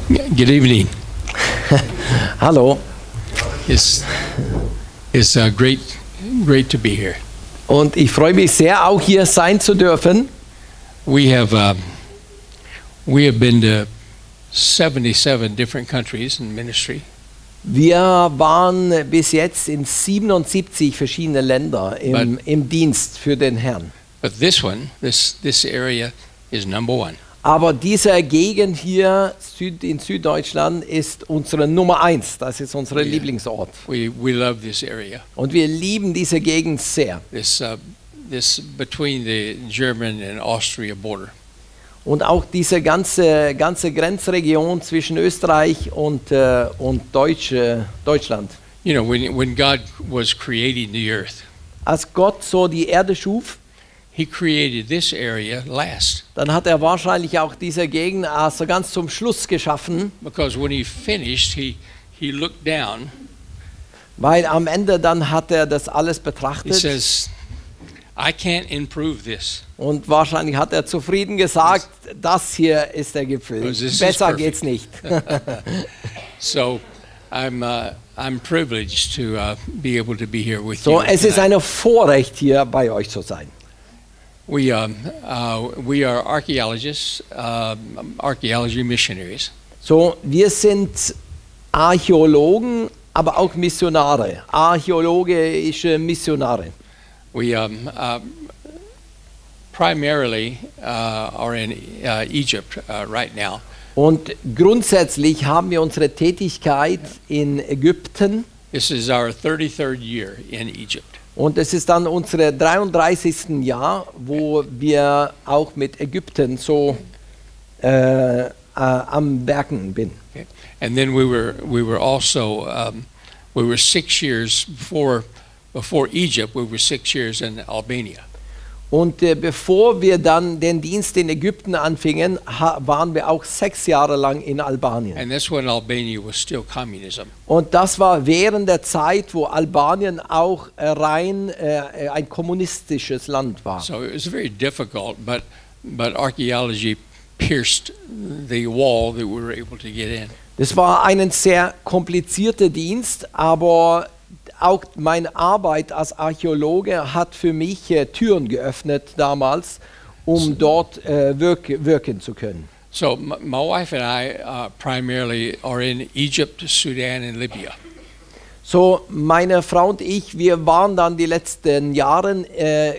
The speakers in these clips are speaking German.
Good evening. Hallo. It's great to be here. Und ich freue mich sehr, auch hier sein zu dürfen. We have been to 77 different countries in ministry. Wir waren bis jetzt in 77 verschiedene Länder im Dienst für den Herrn. But this area is number one. Aber diese Gegend hier in Süddeutschland ist unsere Nummer 1. Das ist unser Lieblingsort. We love this area. Und wir lieben diese Gegend sehr. This between the German and Austria border. Und auch diese ganze Grenzregion zwischen Österreich und Deutschland. You know, when God was creating the earth, Als Gott so die Erde schuf, He created this area last. dann hat er wahrscheinlich auch diese Gegend also ganz zum Schluss geschaffen, Because when He finished, He looked down. weil am Ende dann hat er das alles He betrachtet says, I can't improve this. und wahrscheinlich hat er zufrieden gesagt, das hier ist der Gipfel. This is Besser perfect. geht's nicht. So I'm privileged to be able to be here with So, you. es ist tonight. ein Vorrecht hier bei euch zu sein. We are archaeologists, archaeology missionaries. So, wir sind Archäologen, aber auch Missionare, archäologische Missionare. We primarily are in Egypt right now. Und grundsätzlich haben wir unsere Tätigkeit in Ägypten. This is our 33rd year in Egypt. Und es ist dann unsere 33. Jahr, wo wir auch mit Ägypten so am Werken bin. Okay. And then we were also we were 6 years before Egypt. We were 6 years in Albania. Und bevor wir dann den Dienst in Ägypten anfingen, waren wir auch 6 Jahre lang in Albanien. And that's when Albania was still communism. Und das war während der Zeit, wo Albanien auch rein ein kommunistisches Land war. So it was very difficult, but archaeology pierced the wall that we were able to get in. Das war ein sehr komplizierter Dienst, aber auch meine Arbeit als Archäologe hat für mich Türen geöffnet damals, um dort wirken zu können. So my wife and I primarily are in Egypt, Sudan, and Libya. So, meine Frau und ich, wir waren dann die letzten Jahre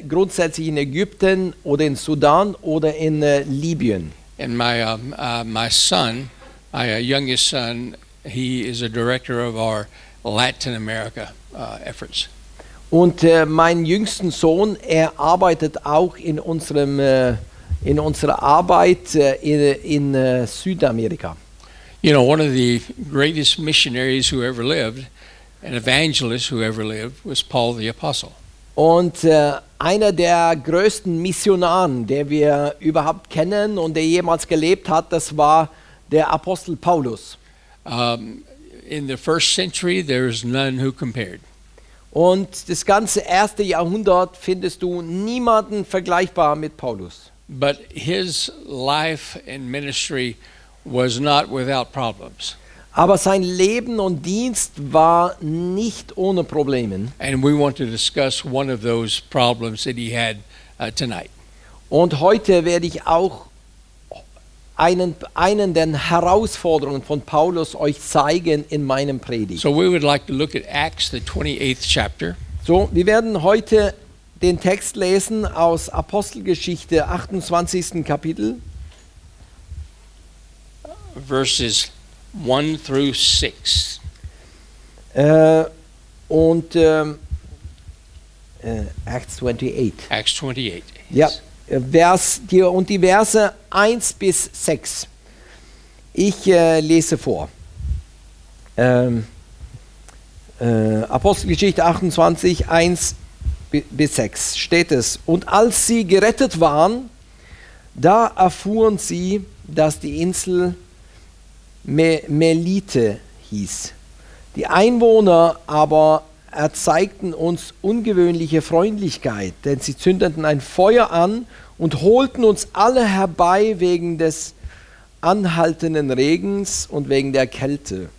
grundsätzlich in Ägypten oder in Sudan oder in Libyen. And my son, my youngest son, he is a director of our Latin America efforts. Und mein jüngsten Sohn, er arbeitet auch in unserer Arbeit in Südamerika. You know, one of the greatest missionaries who ever lived, an evangelist who ever lived, was Paul the Apostle. Und einer der größten Missionaren, der wir überhaupt kennen und der jemals gelebt hat, das war der Apostel Paulus. In the first century, there's none who compared. Und das ganze erste Jahrhundert findest du niemanden vergleichbar mit Paulus. But his life and ministry was not without problems. Aber sein Leben und Dienst war nicht ohne Probleme. And we want to discuss one of those problems that he had tonight. Und heute werde ich auch einen der Herausforderungen von Paulus euch zeigen in meinem Predigt. So we would like to look at Acts, the 28th chapter. So, wir werden heute den Text lesen aus Apostelgeschichte 28. Kapitel. Verses 1 through 6. Acts 28. Acts 28. Ja, die Verse 1 bis 6. Ich lese vor. Apostelgeschichte 28, 1 bis 6 steht es. Und als sie gerettet waren, da erfuhren sie, dass die Insel Melite hieß. Die Einwohner aber erzeigten uns ungewöhnliche Freundlichkeit, denn sie zündeten ein Feuer an und holten uns alle herbei wegen des anhaltenden Regens und wegen der Kälte.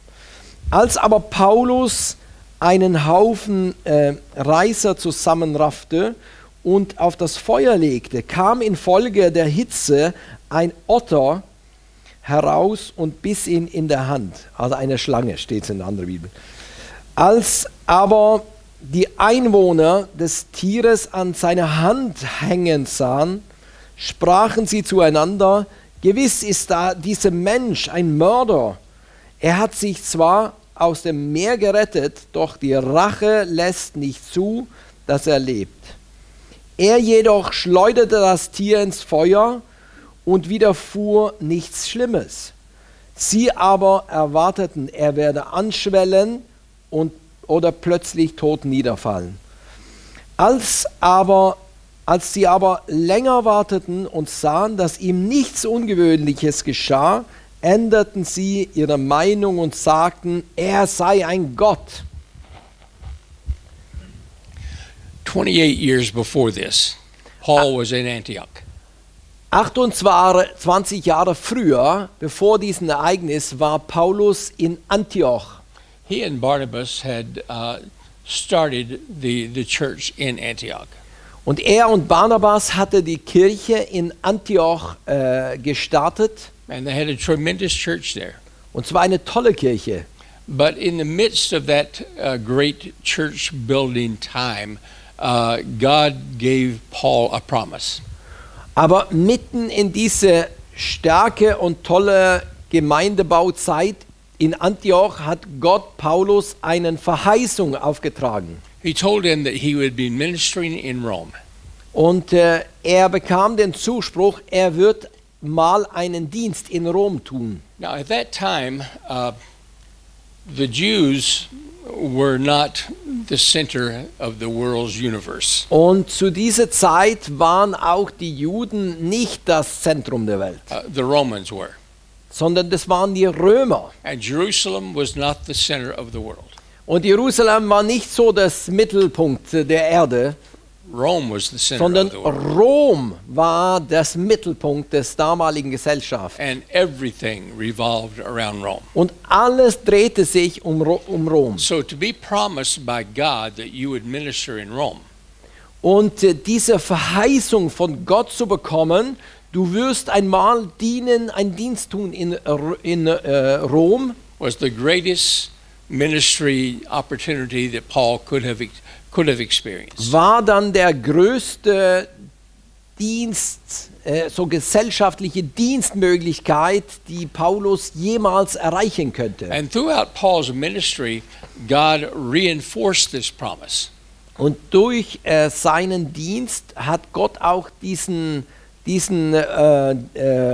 Als aber Paulus einen Haufen Reiser zusammenraffte und auf das Feuer legte, kam infolge der Hitze ein Otter heraus und biss ihn in der Hand. Also eine Schlange, steht es in der anderen Bibel. Als aber die Einwohner des Tieres an seiner Hand hängen sahen, sprachen sie zueinander: Gewiss ist da dieser Mensch ein Mörder. Er hat sich zwar aus dem Meer gerettet, doch die Rache lässt nicht zu, dass er lebt. Er jedoch schleuderte das Tier ins Feuer und widerfuhr nichts Schlimmes. Sie aber erwarteten, er werde anschwellen oder plötzlich tot niederfallen. Als sie aber länger warteten und sahen, dass ihm nichts Ungewöhnliches geschah, änderten sie ihre Meinung und sagten, er sei ein Gott. 28 years before this, Paul was in Antioch. 28 Jahre früher, bevor diesem Ereignis, war Paulus in Antioch. He and Barnabas had started the church in Antioch. Und er und Barnabas hatte die Kirche in Antioch gestartet. And they had a tremendous church there. Und zwar eine tolle Kirche. But in the midst of that great church building time, God gave Paul a promise. Aber mitten in diese starke und tolle Gemeindebauzeit in Antioch hat Gott Paulus eine Verheißung aufgetragen. He told him that he would be ministering in Rome. Und er bekam den Zuspruch, er wird mal einen Dienst in Rom tun. Now at that time, the Jews were not the center of the world's universe. Und zu dieser Zeit waren auch die Juden nicht das Zentrum der Welt, The Romans were. sondern das waren die Römer. And Jerusalem was not the center of the world. Und Jerusalem war nicht so das Mittelpunkt der Erde, Rome was the center sondern of the world. Rom war das Mittelpunkt des damaligen Gesellschaft. And everything revolved around Rome. Und alles drehte sich um Rom. So to be promised by God that you would minister in Rome Und diese Verheißung von Gott zu bekommen, du wirst einmal einen Dienst tun in Rom, was the greatest ministry opportunity that Paul could have experienced. war dann der größte Dienst, so gesellschaftliche Dienstmöglichkeit, die Paulus jemals erreichen könnte. And throughout Paul's ministry, God reinforced this promise. Und durch seinen Dienst hat Gott auch diesen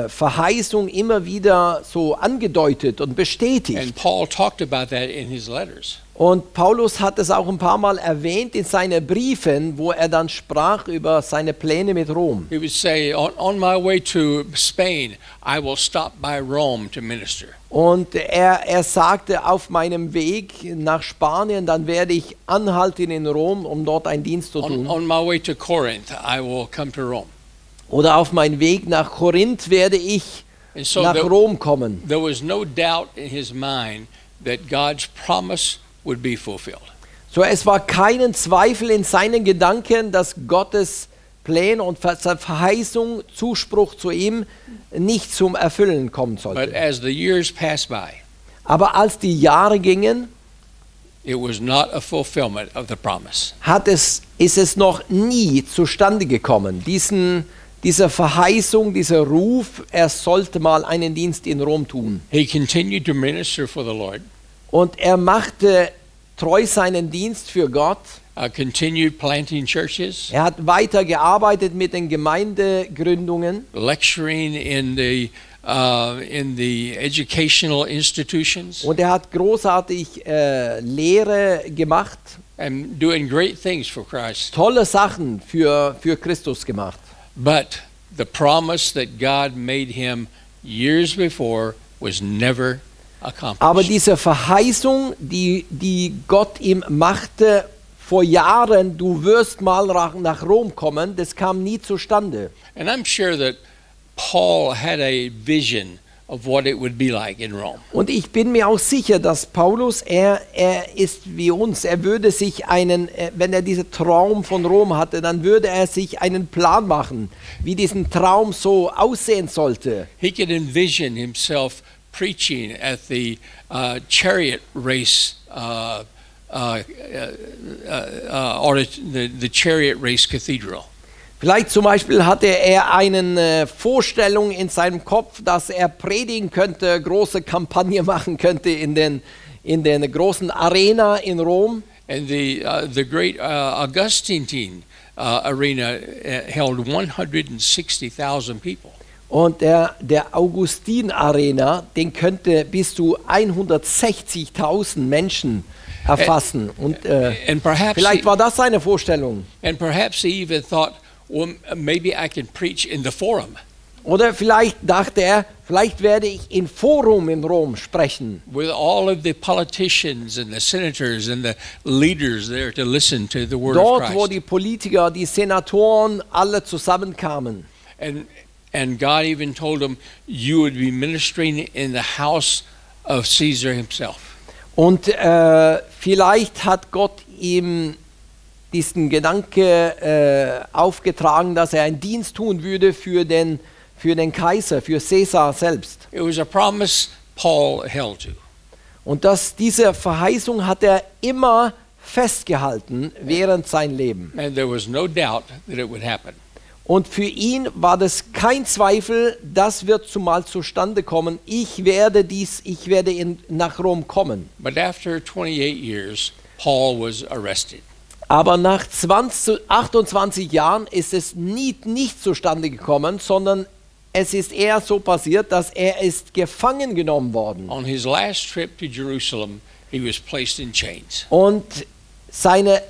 Verheißung immer wieder so angedeutet und bestätigt. And Paul talked about that in his letters. Und Paulus hat es auch ein paar Mal erwähnt in seinen Briefen, wo er dann sprach über seine Pläne mit Rom. He would say, on my way to Spain, I will stop by Rome to minister. Und er sagte, auf meinem Weg nach Spanien, dann werde ich anhalten in Rom, um dort einen Dienst zu tun. On my way to Corinth, I will come to Rome. Oder auf meinem Weg nach Korinth werde ich And so nach Rom kommen. there was no doubt in his mind that God's promise would be fulfilled. So, es war keinen Zweifel in seinen Gedanken, dass Gottes Pläne und Verheißung, Zuspruch zu ihm nicht zum Erfüllen kommen But sollte. as the years passed by, Aber als die Jahre gingen, it was not a fulfillment of the promise. ist es noch nie zustande gekommen. Diese Verheißung, dieser Ruf, er sollte mal einen Dienst in Rom tun. He continued to minister for the Lord, Und er machte treu seinen Dienst für Gott. continued planting churches, Er hat weiter gearbeitet mit den Gemeindegründungen lecturing in the educational institutions, und er hat großartig Lehre gemacht, and doing great things for Christ. tolle Sachen für Christus gemacht. But the promise that God made him years before was never accomplished. Aber diese Verheißung, die Gott ihm machte vor Jahren, du wirst mal nach Rom kommen, das kam nie zustande. And I'm sure that Paul had a vision of what it would be like in Rome. Und ich bin mir auch sicher, dass Paulus, er ist wie uns. Er würde sich wenn er diesen Traum von Rom hatte, dann würde er sich einen Plan machen, wie diesen Traum so aussehen sollte. He could envision himself preaching at the chariot race or the chariot race cathedral. Vielleicht zum Beispiel hatte er eine Vorstellung in seinem Kopf, dass er predigen könnte, große Kampagne machen könnte in den großen Arena in Rom. And the great Augustine arena held 160,000 people. Und der Augustin-Arena, den könnte bis zu 160.000 Menschen erfassen. Und vielleicht war das seine Vorstellung. And perhaps he even thought, well, maybe I can preach in the Forum. Oder vielleicht dachte er, vielleicht werde ich im Forum in Rom sprechen. With all of the politicians and the senators and the leaders there to listen to the word of Dort, Christ. wo die Politiker, die Senatoren alle zusammenkamen. And God even told him, you would be ministering in the house of Caesar himself. Und vielleicht hat Gott ihm diesen Gedanke aufgetragen, dass er einen Dienst tun würde für den Kaiser, für Caesar selbst. It was a promise Paul held to. Und diese Verheißung hat er immer festgehalten während sein Leben. And there was no doubt that it would happen. Und für ihn war das kein Zweifel, das wird zumal zustande kommen. Ich werde nach Rom kommen. But after 28 years, Paul was arrested. Aber nach 28 Jahren ist es nicht zustande gekommen, sondern es ist eher so passiert, dass er ist gefangen genommen worden. On his last trip to Jerusalem, he was placed in chains. Und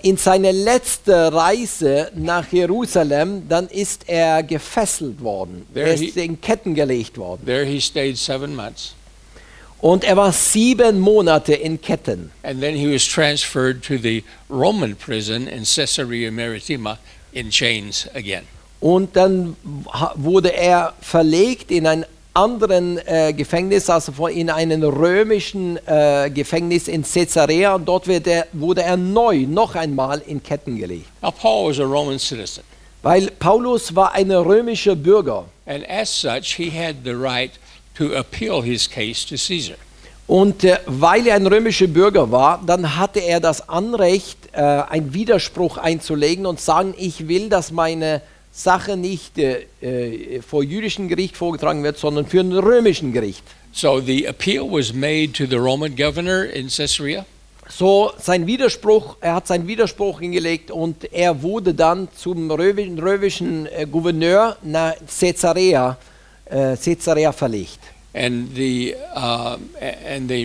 in seine letzte Reise nach Jerusalem, dann ist er gefesselt worden. Er ist in Ketten gelegt worden. There he stayed 7 months. Und er war 7 Monate in Ketten. And then he was transferred to the Roman prison in Caesarea Maritima in chains again. Und dann wurde er verlegt in ein anderen Gefängnis, also in einen römischen Gefängnis in Caesarea. Und dort wurde er noch einmal in Ketten gelegt. Now Paul was a Roman citizen. Weil Paulus war ein römischer Bürger. And as such, he had the right to appeal his case to Caesar. Und weil er ein römischer Bürger war, dann hatte er das Anrecht, einen Widerspruch einzulegen und sagen, ich will, dass meine Sache nicht vor jüdischem Gericht vorgetragen wird, sondern für ein römischen Gericht. So the appeal was made to the Roman governor in Caesarea. So er hat seinen Widerspruch hingelegt und er wurde dann zum römischen Gouverneur nach Caesarea verlegt. And the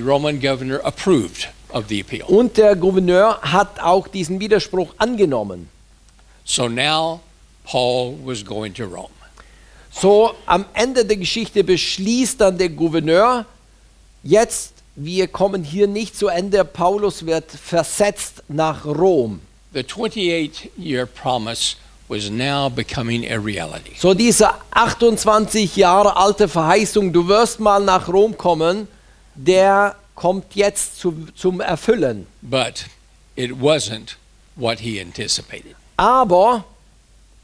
Roman governor approved of the appeal. Und der Gouverneur hat auch diesen Widerspruch angenommen. So now Paul was going to Rome. So am Ende der Geschichte beschließt dann der Gouverneur, jetzt, wir kommen hier nicht zu Ende, Paulus wird versetzt nach Rom. The 28-year promise was now becoming a reality. So diese 28 Jahre alte Verheißung, du wirst mal nach Rom kommen, der kommt jetzt zum Erfüllen. But it wasn't what he anticipated. Aber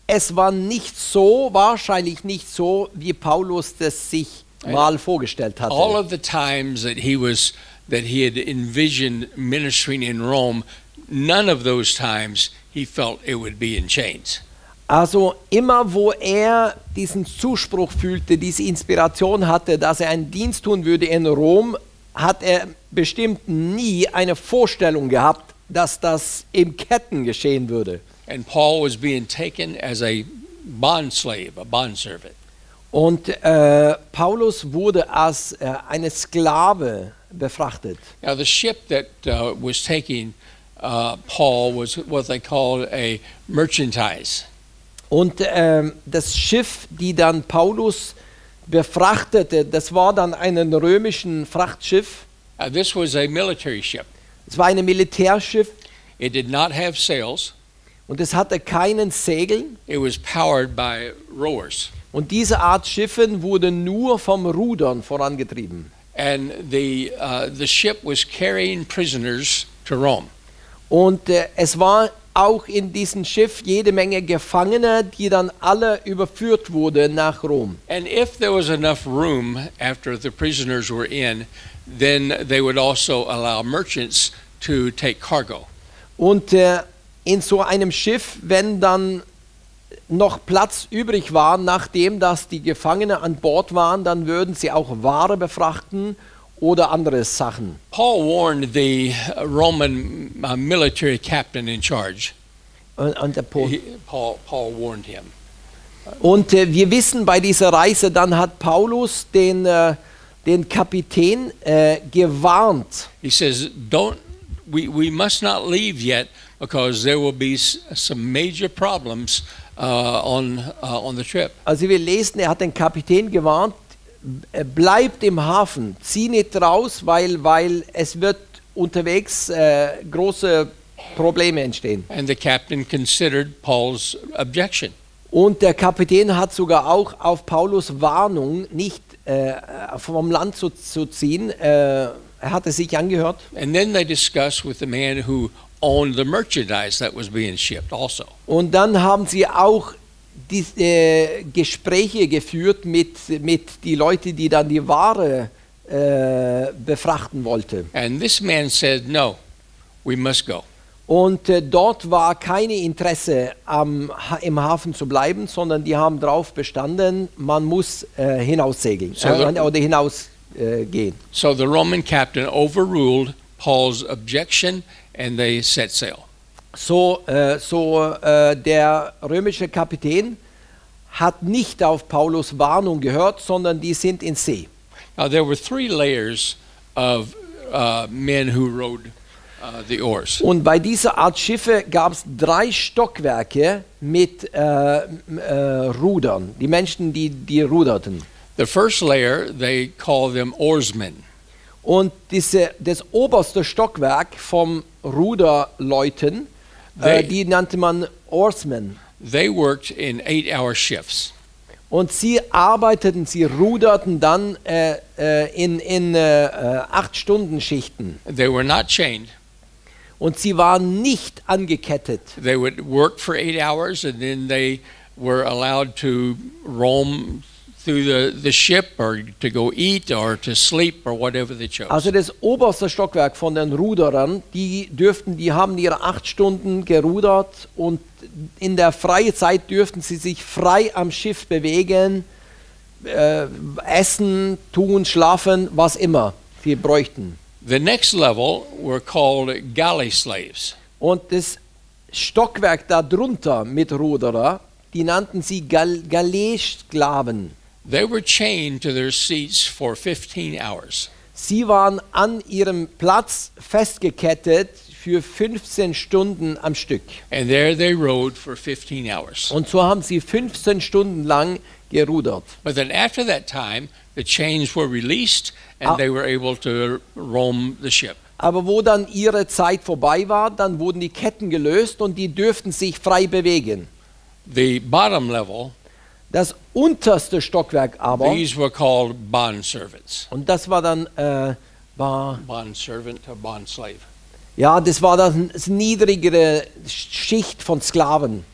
es war wahrscheinlich nicht so, wie Paulus das sich mal vorgestellt hatte. All of the times that he had envisioned ministering in Rome, none of those times he felt it would be in chains. Also immer, wo er diesen Zuspruch fühlte, diese Inspiration hatte, dass er einen Dienst tun würde in Rom, hat er bestimmt nie eine Vorstellung gehabt, dass das in Ketten geschehen würde. And Paul was being taken as a bondslave, a bondservant. Und Paulus wurde als eine Sklave befrachtet. Now the ship that was taking Paul was what they called a merchandise. Und das Schiff, die dann Paulus befrachtete, das war dann ein römischen Frachtschiff. This was a military ship. Es war ein Militärschiff. It did not have sails. Und es hatte keinen Segeln. It was powered by rowers. Und diese Art Schiffen wurden nur vom Rudern vorangetrieben. And the ship was carrying prisoners to Rome. Und es war auch in diesem Schiff jede Menge Gefangene, die dann alle überführt wurden nach Rom. And if there was enough room after the prisoners were in, then they would also allow merchants to take cargo. Und in so einem Schiff, wenn dann noch Platz übrig war, nachdem dass die Gefangenen an Bord waren, dann würden sie auch Ware befrachten oder andere Sachen. Paul warned the Roman military captain in charge. Und Paul warned him. Und wir wissen bei dieser Reise, dann hat Paulus den Kapitän gewarnt. He says, we must not leave yet because there will be some major problems on the trip. Also wir lesen, er hat den Kapitän gewarnt, bleibt im Hafen, zieh nicht raus, weil es wird unterwegs große Probleme entstehen. And the captain considered Paul's objection. Und der Kapitän hat sogar auch auf Paulus Warnung, nicht vom Land zu ziehen, er hatte sich angehört. And then they discussed with the man who owned the merchandise that was being shipped also. Und dann haben sie auch die Gespräche geführt mit die Leute, die dann die Ware befrachten wollten. And this man said, no, we must go. Und dort war kein Interesse im Hafen zu bleiben, sondern die haben darauf bestanden, man muss hinaussegeln oder hinausgehen. So the Roman captain overruled Paul's objection and they set sail. Der römische Kapitän hat nicht auf Paulus Warnung gehört, sondern die sind in See. Now there were 3 layers of men who rowed the oars. Und bei dieser Art Schiffe gab es 3 Stockwerke mit Rudern, die Menschen, die ruderten. The first layer, they call them oarsmen. Und das oberste Stockwerk vom Ruderleuten, die nannte man Oarsmen. They worked in 8-hour shifts. Und sie ruderten dann in 8-Stunden-Schichten. They were not chained. Und sie waren nicht angekettet. They would work for 8 hours and then they were allowed to roam through the ship or to go eat or to sleep or whatever they chose. Also das oberste Stockwerk von den Ruderern, die haben ihre 8 Stunden gerudert und in der freien Zeit dürften sie sich frei am Schiff bewegen, essen, tun, schlafen, was immer sie bräuchten. The next level were called galley slaves. Und das Stockwerk darunter mit Ruderer, die nannten sie Galeesklaven. They were chained to their seats for 15 hours. Sie waren an ihrem Platz festgekettet für 15 Stunden am Stück. And there they rowed for 15 hours. Und so haben sie 15 Stunden lang gerudert. But then after that time, the chains were released and they were able to roam the ship. Aber wo dann ihre Zeit vorbei war, dann wurden die Ketten gelöst und die dürften sich frei bewegen. The bottom level, das unterste Stockwerk aber, these were called bondservants. und das war dann Bondservant or bondslave. Ja, das war das niedrigere Schicht von Sklaven.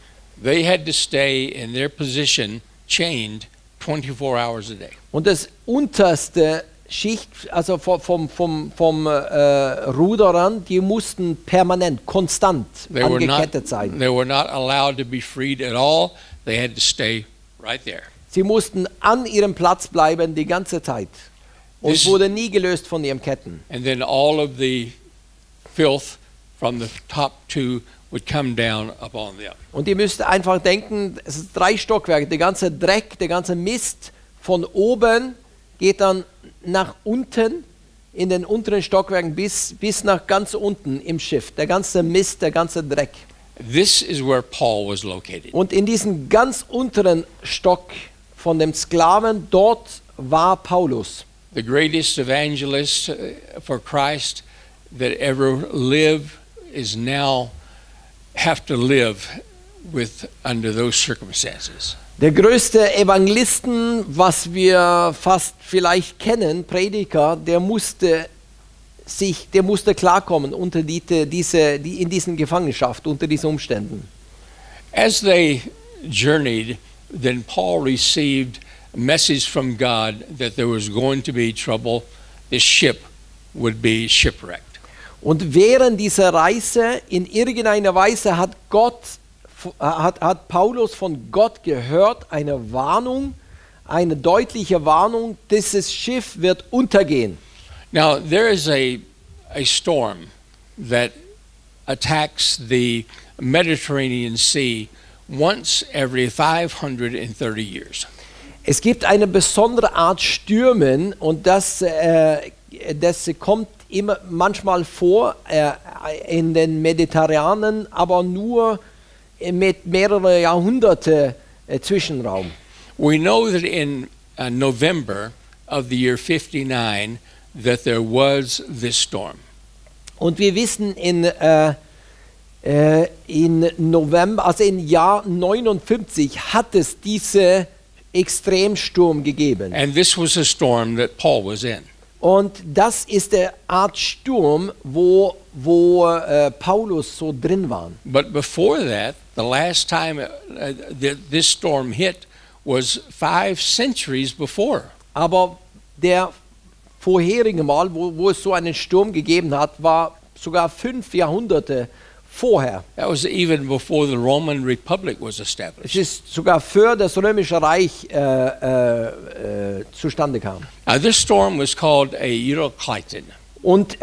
They had to stay in their position chained 24 hours a day. Und das unterste Schicht, also vom Ruderern, die mussten permanent, konstant angekettet sein. They were not allowed to be freed at all. They had to stay right there. Sie mussten an ihrem Platz bleiben die ganze Zeit und wurden nie gelöst von ihren Ketten. And then all of the filth from the top 2 would come down upon them. Und ihr müsst einfach denken, es ist 3 Stockwerke, der ganze Dreck, der ganze Mist von oben geht dann nach unten in den unteren Stockwerken bis nach ganz unten im Schiff. Der ganze Mist, der ganze Dreck. This is where Paul was located. Und in diesem ganz unteren Stock von dem Sklaven, dort war Paulus. The greatest evangelist for Christ that ever lived is now have to live under those circumstances. Der größte Evangelisten, was wir fast vielleicht kennen, Prediger, der musste klarkommen unter in diesen Gefangenschaft, unter diesen Umständen. As they journeyed, then Paul received a message from God that there was going to be trouble. The ship would be shipwrecked. Und während dieser Reise in irgendeiner Weise hat Paulus von Gott gehört, eine Warnung, eine deutliche Warnung, dieses Schiff wird untergehen. Now there is a storm that attacks the Mediterranean Sea once every 530 years. Es gibt eine besondere Art Stürmen und das kommt immer manchmal vor in den Mediterranen, aber nur mit mehreren Jahrhunderte Zwischenraum. We know that in November of the year 59 that there was this storm. Und wir wissen in November, also im Jahr 59, hat es diese Extremsturm gegeben. And this was a storm that Paul was in. Und das ist der Art Sturm, wo Paulus so drin war. But before that, the last time this storm hit was 5 centuries before. Aber der vorherige Mal, wo es so einen Sturm gegeben hat, war sogar 5 Jahrhunderte vorher. That was even before the Roman Republic was Es established. ist sogar für das Römische Reich zustande kam. Now this storm was called a Eurocliton. Und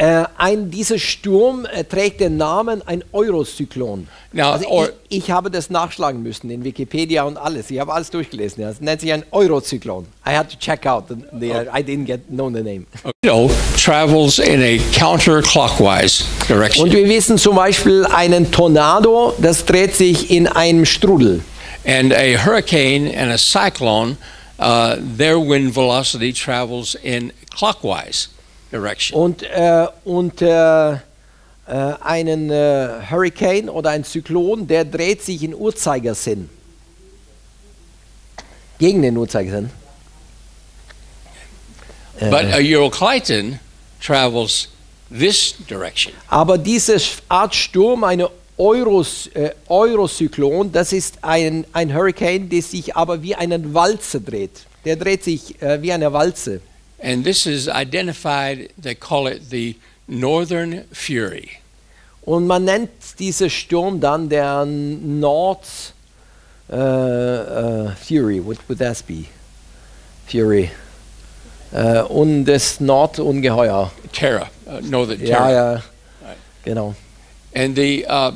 dieser Sturm trägt den Namen ein Eurozyklon. Now, Also ich habe das nachschlagen müssen in Wikipedia und alles. Ich habe alles durchgelesen. Ja. Es nennt sich ein Eurozyklon. I had to check out I didn't know the name. Travels in a counterclockwise direction. Und wir wissen zum Beispiel einen Tornado, das dreht sich in einem Strudel. And a hurricane and a cyclone, their wind velocity travels in clockwise direction. Und einen Hurricane oder ein Zyklon, der dreht sich in Uhrzeigersinn. Gegen den Uhrzeigersinn. But a Eurocliton travels this direction. Aber diese Art Sturm, eine Eurozyklon, das ist ein Hurricane, der sich aber wie eine Walze dreht. Der dreht sich wie eine Walze. And this is identified, they call it the Northern Fury. Und man nennt diesen Sturm dann der North Fury. What would that be? Fury. Und das Nordungeheuer. Terra, Northern Ja, Terra. ja, genau. And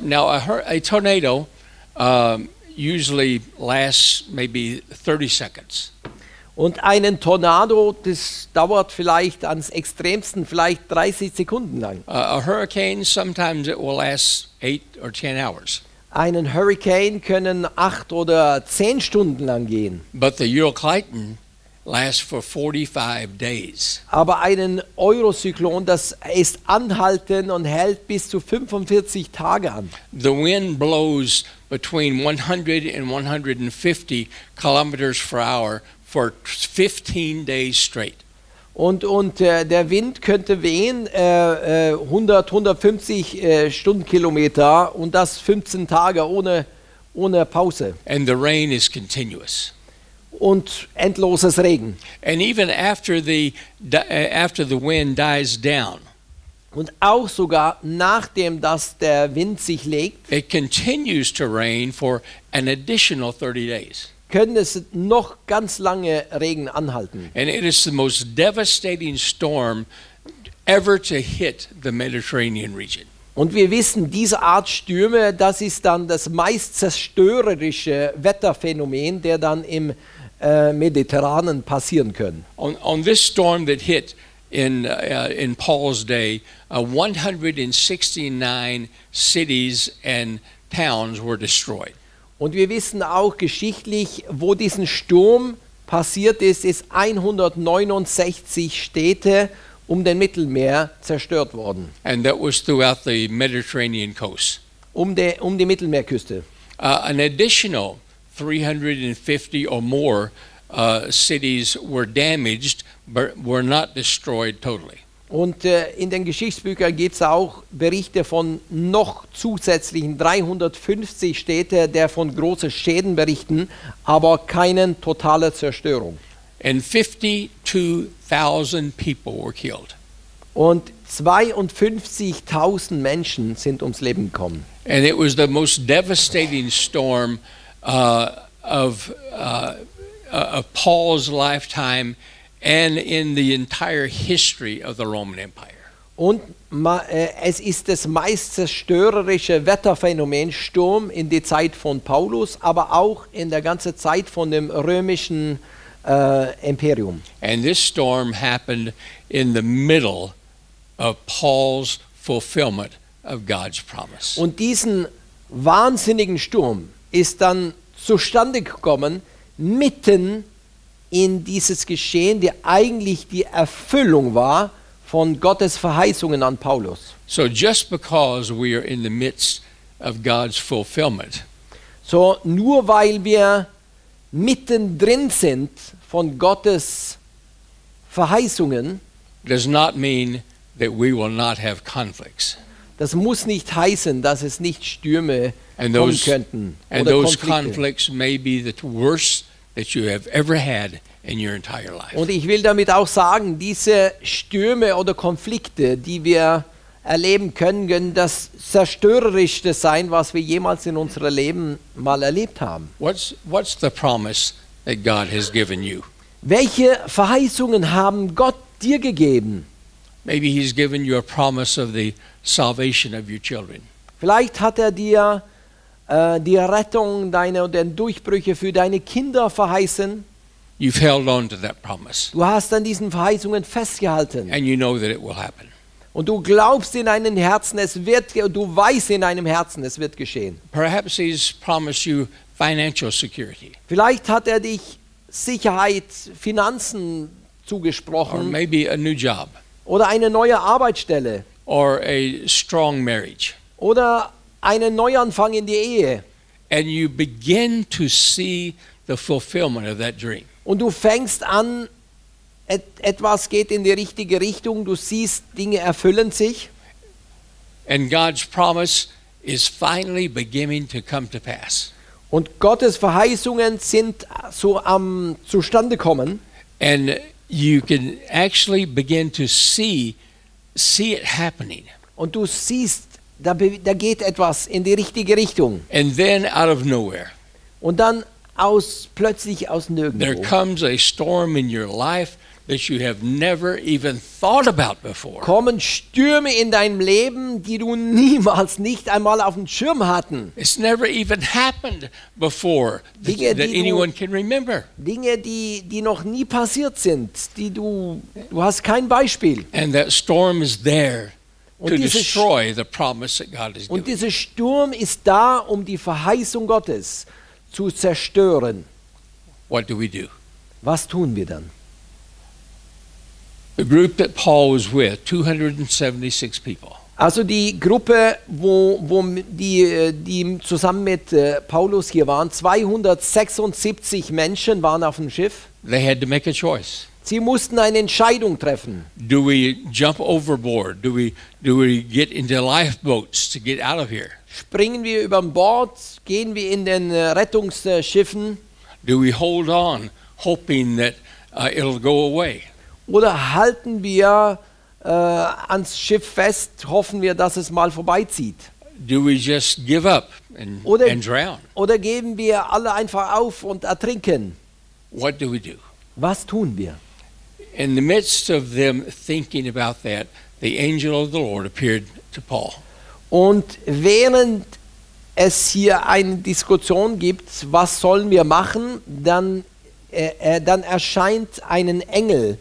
now a tornado usually lasts maybe 30 seconds. Und einen Tornado, das dauert vielleicht ans extremsten vielleicht 30 Sekunden lang. A hurricane, sometimes it will last 8 or 10 hours. Einen Hurricane können 8 oder 10 Stunden lang gehen. But the Eurocliton lasts for 45 days. Aber einen Eurozyklon, das ist anhalten und hält bis zu 45 Tage an. The wind blows between 100 and 150 kilometers per hour for 15 days straight. Und der Wind könnte wehen 100, 150 Stundenkilometer und das 15 Tage ohne Pause. And the rain is continuous. Und endloses Regen. And even after the wind dies down, Und auch sogar nachdem dass der Wind sich legt, it continues to rain for an additional 30 days. können es noch ganz lange Regen anhalten. And it is the most devastating storm ever to hit the Mediterranean region. Und wir wissen, diese Art Stürme, das ist dann das meist zerstörerische Wetterphänomen, der dann im Mediterranen passieren können. On this storm that hit in Paul's day, 169 cities and towns were destroyed. Und wir wissen auch geschichtlich, wo diesen Sturm passiert ist 169 Städte um den Mittelmeer zerstört worden. And that was throughout the Mediterranean coast. Um die Mittelmeerküste. An additional 350 or more cities were damaged, but were not destroyed totally. Und in den Geschichtsbüchern gibt es auch Berichte von noch zusätzlichen 350 Städte, der von großen Schäden berichten, aber keine totale Zerstörung. And 52,000 people were killed. Und 52.000 Menschen sind ums Leben gekommen. And it was the most devastating storm of Paul's lifetime and in the entire history of the Roman Empire. Und es ist das meist zerstörerische Wetterphänomen Sturm in die Zeit von Paulus, aber auch in der ganzen Zeit von dem römischen Imperium. And this storm happened in the middle of Paul's fulfillment of God's promise. Und diesen wahnsinnigen Sturm ist dann zustande gekommen, mitten in dieses Geschehen, der eigentlich die Erfüllung war von Gottes Verheißungen an Paulus. So just because we are in the midst of God's fulfillment, So nur weil wir mittendrin sind von Gottes Verheißungen, does not mean that we will not have conflicts. das muss nicht heißen, dass es nicht Stürme And kommen those, könnten and oder those Konflikte. conflicts may be the worst that you have ever had in your entire life. Und ich will damit auch sagen, diese Stürme oder Konflikte, die wir erleben können das zerstörerischste sein, was wir jemals in unserem Leben mal erlebt haben. What's the promise that God has given you? Welche Verheißungen haben Gott dir gegeben? Maybe He's given you a promise of the salvation of your children. Vielleicht hat er dir die Rettung und den Durchbrüche für deine Kinder verheißen. You've held on to that promise, Du hast an diesen Verheißungen festgehalten. and you know that it will happen. Und du glaubst in deinem Herzen, du weißt in deinem Herzen, es wird geschehen. Perhaps He's promised you financial security, Vielleicht hat er dich Sicherheit, Finanzen or zugesprochen maybe a new job, oder eine neue Arbeitsstelle or a strong marriage. oder einen Neuanfang in die Ehe. And you begin to see the fulfillment of that dream. Und du fängst an, etwas geht in die richtige Richtung, du siehst, Dinge erfüllen sich. And God's promise is finally beginning to come to pass. Und Gottes Verheißungen sind so am zustande kommen. And you can actually begin to see it happening. Und du siehst, da geht etwas in die richtige Richtung. And then out of nowhere, Und dann plötzlich aus there nirgendwo comes a storm in your life that you have never even thought about before. kommen Stürme in deinem Leben, die du niemals nicht einmal auf dem Schirm hatten. It's never even happened before Dinge, that die du- anyone can remember. Dinge, die noch nie passiert sind, du hast kein Beispiel. And that storm is there Und to diese destroy the promise that God has Und given. dieser Sturm ist da, um die Verheißung Gottes zu zerstören. What do we do? Was tun wir dann? The group that Paul was with, 276 people, Also die Gruppe, die zusammen mit Paulus hier waren, 276 Menschen waren auf dem Schiff. they had to make a choice. Sie mussten eine Entscheidung treffen. Do we jump overboard? Do we get into lifeboats to get out of here? Springen wir über Bord, gehen wir in den Rettungsschiffen Do we hold on, hoping that it'll go away? oder halten wir ans Schiff fest, hoffen wir, dass es mal vorbeizieht? Do we just give up and Oder- drown? Oder geben wir alle einfach auf und ertrinken? What do we do? Was tun wir? In the midst of them thinking about that, the angel of the Lord appeared to Paul. Und während es hier eine Diskussion gibt, was sollen wir machen, dann erscheint ein Engel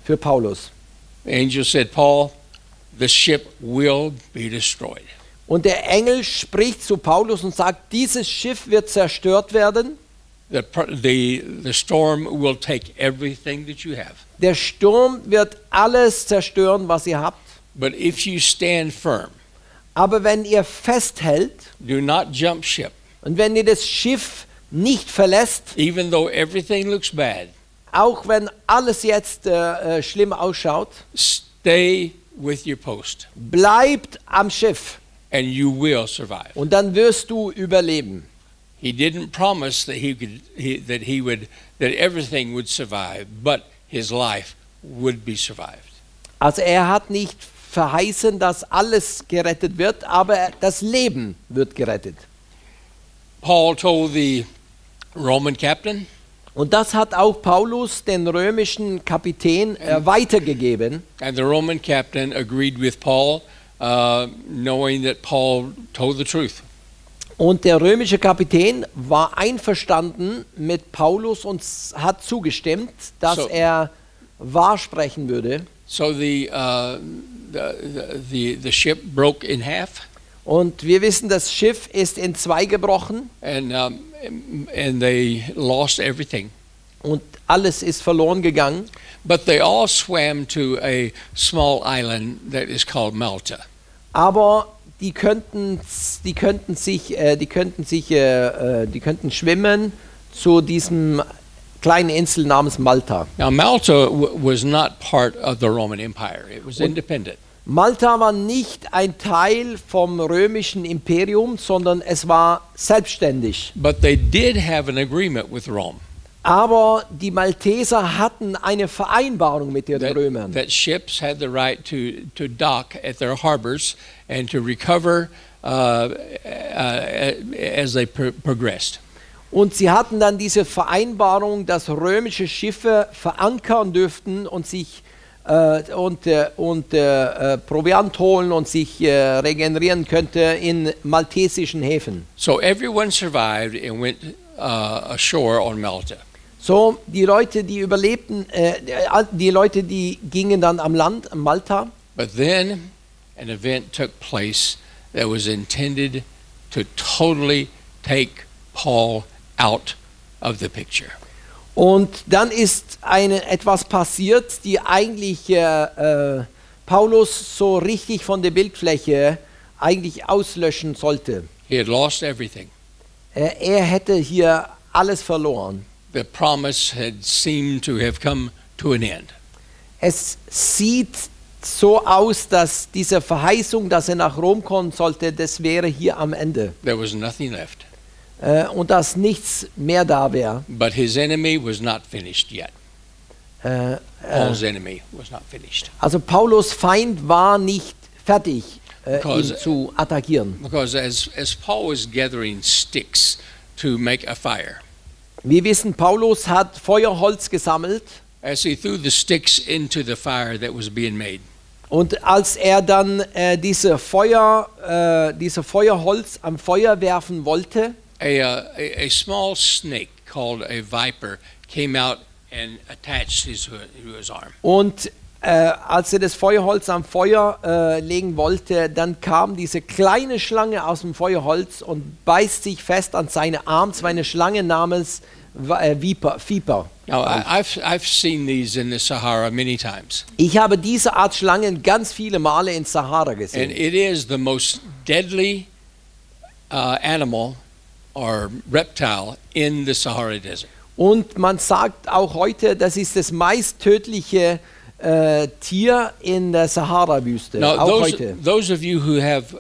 für Paulus. The angel said, Paul, the ship will be destroyed. Und der Engel spricht zu Paulus und sagt, dieses Schiff wird zerstört werden. The storm will take everything that you have. Der Sturm wird alles zerstören, was ihr habt. But if you stand firm, Aber wenn ihr festhält, do not jump ship. Und wenn ihr das Schiff nicht verlässt, even though everything looks bad, auch wenn alles jetzt schlimm ausschaut, stay with your post bleibt am Schiff and you will survive. und dann wirst du überleben. He didn't promise that that everything would survive, but his life would be survived. Also er hat nicht verheißen, dass alles gerettet wird, aber das Leben wird gerettet. Paul told the Roman captain, Und das hat auch Paulus den römischen Kapitän weitergegeben. and the Roman captain agreed with Paul, knowing that Paul told the truth. Und der römische Kapitän war einverstanden mit Paulus und hat zugestimmt, dass So- er wahr sprechen würde. So the ship broke in half, Und wir wissen, das Schiff ist in zwei gebrochen and they lost everything. und alles ist verloren gegangen. But they all swam to a small island that is called Malta. Aber die könnten schwimmen zu diesem kleinen Insel namens Malta. Now Malta was not part of the Roman Empire. It was independent. Malta war nicht ein Teil vom römischen Imperium, sondern es war selbstständig. But they did have an agreement with Rome Aber die Malteser hatten eine Vereinbarung mit den Römern. that ships had the right to dock at their harbors and to recover as they progressed. Und sie hatten dann diese Vereinbarung, dass römische Schiffe verankern dürften und sich Proviant holen und sich regenerieren könnte in maltesischen Häfen. So everyone survived and went ashore on Malta. So, die Leute, die überlebten, die gingen dann am Land, am Malta. But then an event took place that was intended to totally take Paul out of the picture. Und dann ist etwas passiert, die eigentlich Paulus so richtig von der Bildfläche eigentlich auslöschen sollte. He had lost everything. Er hätte hier alles verloren. The promise had seemed to have come to an end. Es sieht so aus, dass diese Verheißung, dass er nach Rom kommen sollte, das wäre hier am Ende. There was nothing left. Und dass nichts mehr da wäre. But his enemy was not finished yet. Paul's enemy was not finished. Also Paulus Feind war nicht fertig, ihn Because- zu attackieren. Because as Paul was gathering sticks to make a fire, Wir wissen, Paulus hat Feuerholz gesammelt as he threw the sticks into the fire that was being made, und als er dann diese Feuerholz am Feuer werfen wollte, a small snake called a viper came out and attached to his arm. und als er das Feuerholz am Feuer legen wollte, dann kam diese kleine Schlange aus dem Feuerholz und beißt sich fest an seine Arm. Es war eine Schlange namens Viper. Now, I've seen these in the Sahara many times, Ich habe diese Art Schlangen ganz viele Male in Sahara and gesehen. it is the most deadly animal or reptile in the Sahara Desert. Und man sagt auch heute, das ist das meist tödliche Tier in der Sahara-Wüste. Now, Auch heute. those of you who have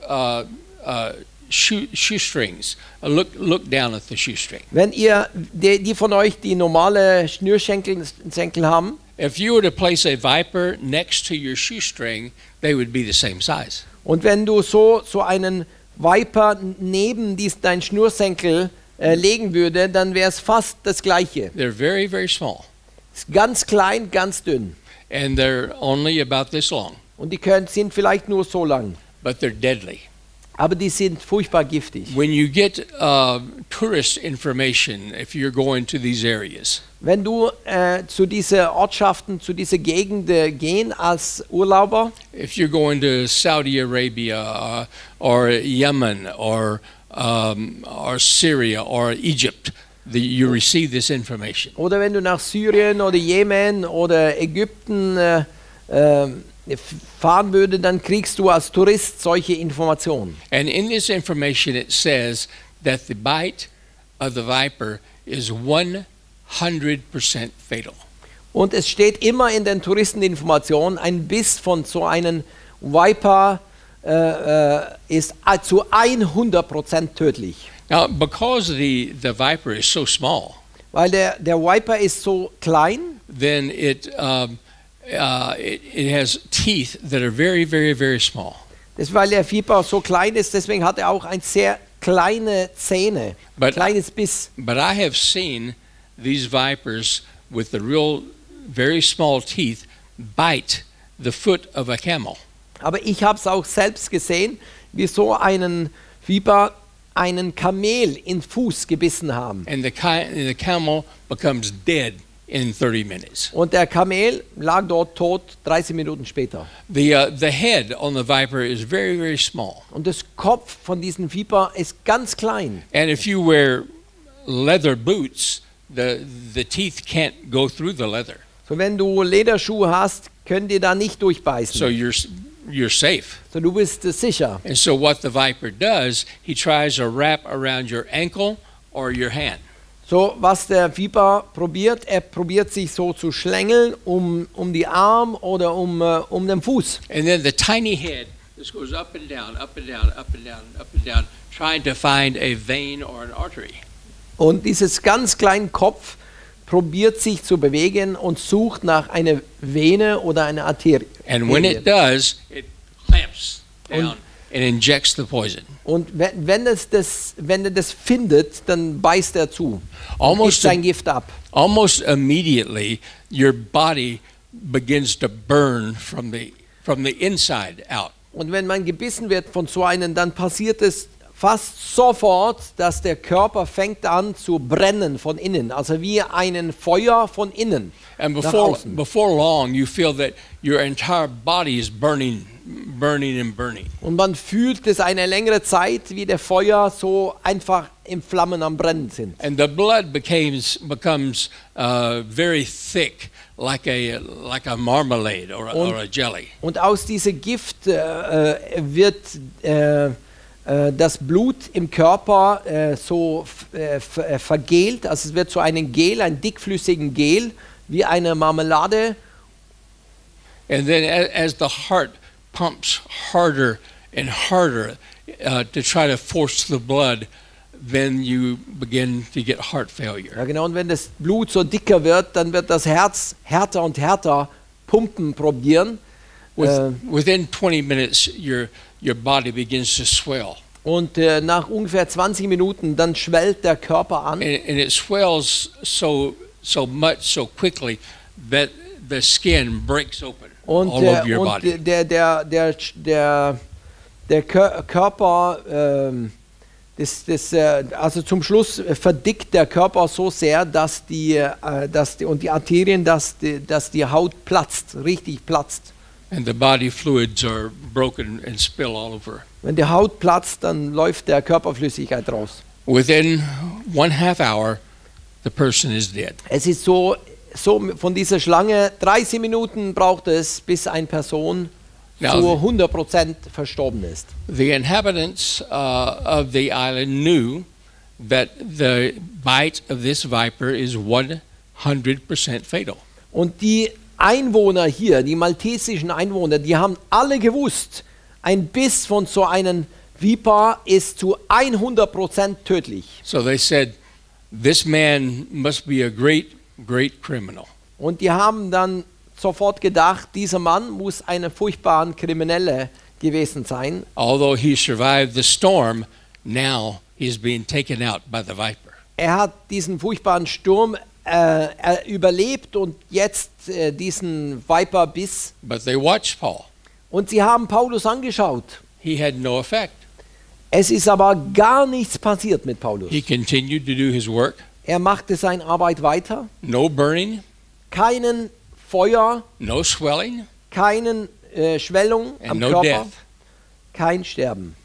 shoestrings, look down at the shoestring. Wenn ihr, die von euch, die normale Schnürsenkel haben, If you were to place a viper next to your shoestring, they would be the same size. und wenn du so einen Viper neben dein Schnürsenkel legen würde, dann wäre es fast das Gleiche. They're very, very small, Ist ganz klein, ganz dünn. and they're only about this long, Und die sind vielleicht nur so lang. but they're deadly. Aber die sind furchtbar giftig. When you get tourist information, if you're going to these areas, Wenn du zu diesen Ortschaften, zu diesen Gegenden gehen als Urlauber, if you're going to Saudi Arabia or Yemen or Syria or Egypt, you receive this information. oder wenn du nach Syrien oder Jemen oder Ägypten fahren würdest, dann kriegst du als Tourist solche Informationen. And in this information, it says that the bite of the viper is 100% fatal. Und es steht immer in den Touristeninformationen, ein Biss von so einem Viper ist zu 100% tödlich. Now, because the viper is so small, Weil der Viper ist so klein, then it has teeth that are very, very, very small. weil der Viper so klein ist, deswegen hat er auch ein sehr kleine Zähne, kleines Biss. But I have seen these vipers with the real very small teeth bite the foot of a camel. Aber ich habe es auch selbst gesehen, wie so einen Viper einen Kamel in den Fuß gebissen haben. And the camel becomes dead in 30 minutes. Und der Kamel lag dort tot 30 Minuten später. The head on the viper is very, very small. Und das Kopf von diesem Viper ist ganz klein. And if you wear leather boots, the teeth can't go through the leather. So, wenn du Lederschuhe hast, können die da nicht durchbeißen. So you're safe. So, du bist sicher. And so what the viper does, he tries to wrap around your ankle or your hand. So, was der Viper probiert, er probiert sich so zu schlängeln um die Arm oder um den Fuß. And then the tiny head just goes up and down, up and down, up and down, up and down, trying to find a vein or an artery. Und dieses ganz kleine Kopf probiert sich zu bewegen und sucht nach einer Vene oder einer Arterie. And when it does, it clamps down and injects the poison. Und wenn er das findet, dann beißt er zu. Gibt sein Gift ab. Almost immediately, your body begins to burn from the inside out. Und wenn man gebissen wird von so einem, dann passiert es fast sofort, dass der Körper fängt an zu brennen von innen, also wie ein Feuer von innen. And before long, you feel that your entire body is burning and burning. Und man fühlt es eine längere Zeit, wie der Feuer so einfach in Flammen am Brennen sind. And the blood becomes very thick, like a marmalade or a jelly. Und aus diesem Gift wird das Blut im Körper vergelt, also es wird zu einem Gel, ein dickflüssigen Gel, wie eine Marmelade. And then as the heart pumps harder and harder to try to force the blood, then you begin to get heart failure. Ja, genau, und wenn das Blut so dicker wird, dann wird das Herz härter und härter pumpen probieren. Within 20 minutes, your body begins to swell. Und nach ungefähr 20 Minuten, dann schwellt der Körper an. And it swells so much, so quickly, that the skin breaks open all over your body. Und der Körper, also zum Schluss verdickt der Körper so sehr, dass die Arterien, dass die Haut platzt, richtig platzt. And the body fluids are broken and spill all over. Wenn die Haut platzt, dann läuft der Körperflüssigkeit raus. Within 1/2 hour, the person is dead. Es ist so von dieser Schlange, 30 Minuten braucht es, bis eine Person zu 100% verstorben ist. The inhabitants of the island knew that the bite of this viper is 100% fatal. Und die Einwohner hier, die maltesischen Einwohner, die haben alle gewusst, ein Biss von so einem Viper ist zu 100% tödlich. So they said, this man must be a great criminal. Und die haben dann sofort gedacht, dieser Mann muss ein furchtbarer Krimineller gewesen sein. Although he survived the storm, now he's being taken out by the viper. Er hat diesen furchtbaren Sturm überlebt und jetzt diesen Viperbiss. But they watched Paul. Und sie haben Paulus angeschaut. He had no effect. Es ist aber gar nichts passiert mit Paulus. He continued to do his work. Er machte seine Arbeit weiter. No burning. Keinen Feuer. No swelling. Keinen Schwellung am no Körper. Death. Kein Sterben.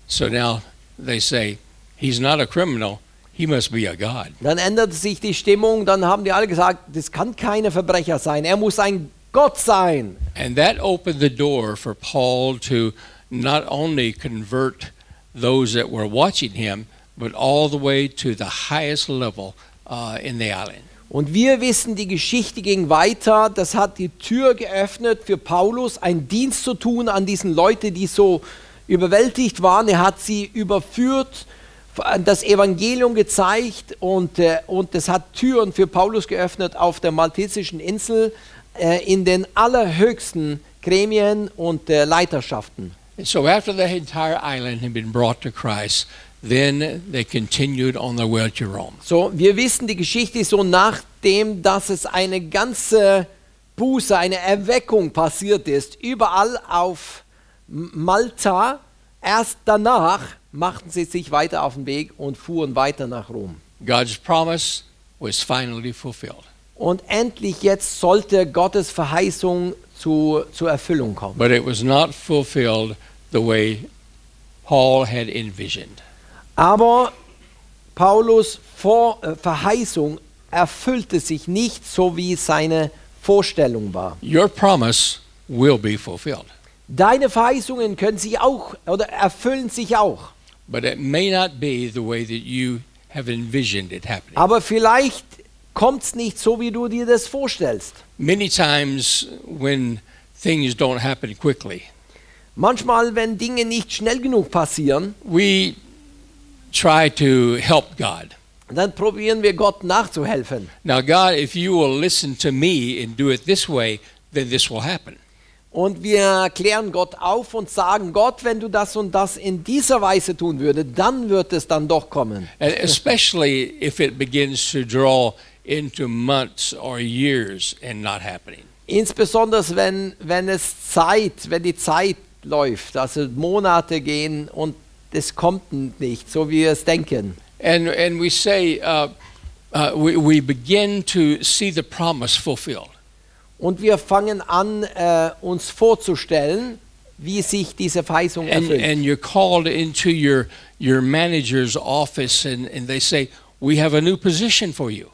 So now they say, he's not a criminal. He must be a God. Dann änderte sich die Stimmung. Dann haben die alle gesagt, das kann kein Verbrecher sein. Er muss ein Gott sein. And that opened the door for Paul to not only convert those that were watching him, but all the way to the highest level in the island. Und wir wissen, die Geschichte ging weiter. Das hat die Tür geöffnet für Paulus, einen Dienst zu tun an diesen Leuten, die so überwältigt waren. Er hat sie überführt, das Evangelium gezeigt und es hat Türen für Paulus geöffnet auf der maltesischen Insel in den allerhöchsten Gremien und Leiterschaften. And so after the entire island had been brought to Christ, then they continued on their way to Rome. So, wir wissen die Geschichte so, nachdem, dass es eine ganze Buße, eine Erweckung passiert ist, überall auf Malta, erst danach machten sie sich weiter auf den Weg und fuhren weiter nach Rom. God's promise was finally fulfilled. Und endlich jetzt sollte Gottes Verheißung zur Erfüllung kommen. But it was not fulfilled the way Paul had envisioned. Aber Paulus' Verheißung erfüllte sich nicht so, wie seine Vorstellung war. Your promise will be fulfilled, Deine Verheißungen können sich auch oder erfüllen sich auch. but it may not be the way that you have envisioned it happening. Aber vielleicht kommt es nicht so, wie du dir das vorstellst. Many times when things don't happen quickly, Manchmal, wenn Dinge nicht schnell genug passieren, we try to help God. dann probieren wir Gott nachzuhelfen. Now, God, if you will listen to me and do it this way, then this will happen. Und wir klären Gott auf und sagen, Gott, wenn du das und das in dieser Weise tun würdest, dann wird es dann doch kommen. And especially if it begins to draw into months or years and not happening. Insbesondere wenn die Zeit läuft, also Monate gehen und es kommt nicht, so wie wir es denken. And we say, we begin to see the promise fulfilled. Und wir fangen an, uns vorzustellen, wie sich diese Verheißung erfüllt. And you're called into your manager's office and they say, we have a new position for you.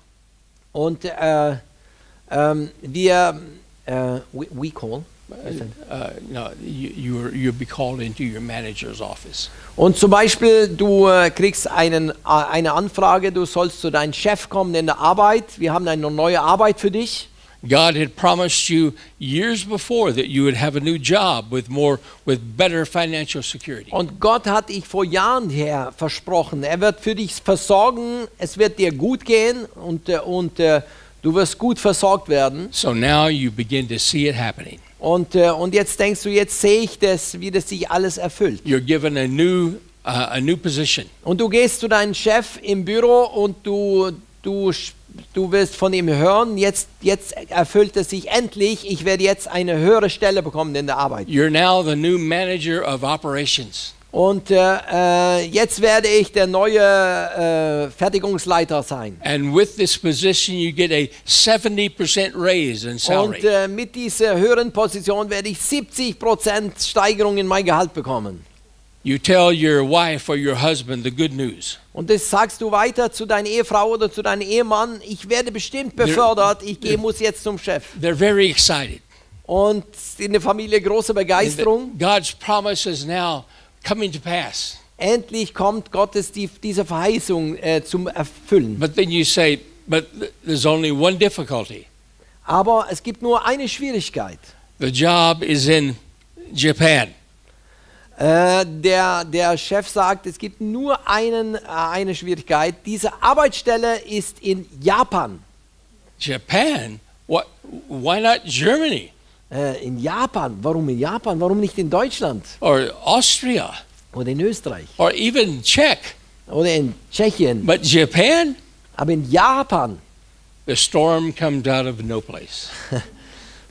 Und we call. No, you'll be called into your manager's office. Und zum Beispiel, du kriegst eine Anfrage, du sollst zu deinem Chef kommen in der Arbeit. Wir haben eine neue Arbeit für dich. God had promised you years before that you would have a new job with better financial security. Und Gott hat dich vor Jahren her versprochen, er wird für dich versorgen, es wird dir gut gehen und du wirst gut versorgt werden. So now you begin to see it happening. Und jetzt denkst du, jetzt sehe ich das, wie das sich alles erfüllt. You're given a new position. Und du gehst zu deinem Chef im Büro und du wirst von ihm hören, jetzt erfüllt es sich endlich, ich werde jetzt eine höhere Stelle bekommen in der Arbeit. You're now the new manager of operations. Und jetzt werde ich der neue Fertigungsleiter sein. And with this position you get a 70% raise in salary. Und mit dieser höheren Position werde ich 70% Steigerung in mein Gehalt bekommen. You tell your wife or your husband the good news. Und das sagst du weiter zu deiner Ehefrau oder zu deinem Ehemann, ich werde bestimmt befördert, muss jetzt zum Chef. They're very excited. Und in der Familie große Begeisterung. God's promise is now coming to pass. Endlich kommt Gottes diese Verheißung zum Erfüllen. But then you say, but there's only one difficulty. Aber es gibt nur eine Schwierigkeit. The job is in Japan. Der Chef sagt, es gibt nur eine Schwierigkeit. Diese Arbeitsstelle ist in Japan. Japan? What? Why not Germany? In Japan? Warum in Japan? Warum nicht in Deutschland? Or Austria? Oder in Österreich? Or even Czech? Oder in Tschechien? But Japan? Aber in Japan? The storm comes out of no place.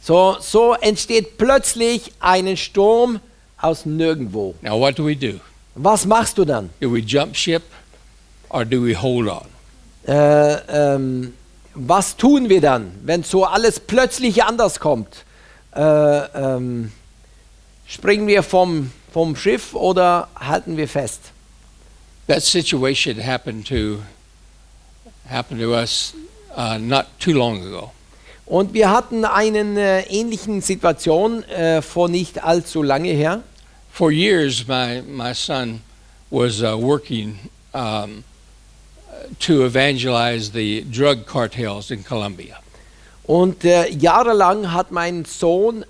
So entsteht plötzlich ein Sturm aus nirgendwo. Now what do we do? Was machst du dann? Do we jump ship or do we hold on? Was tun wir dann, wenn so alles plötzlich anders kommt? Springen wir vom Schiff oder halten wir fest? That situation happened to us not too long ago. Und wir hatten eine ähnliche Situation vor nicht allzu lange her. For years, my son was working to evangelize the drug cartels in Colombia. Und jahrelang hat mein Sohn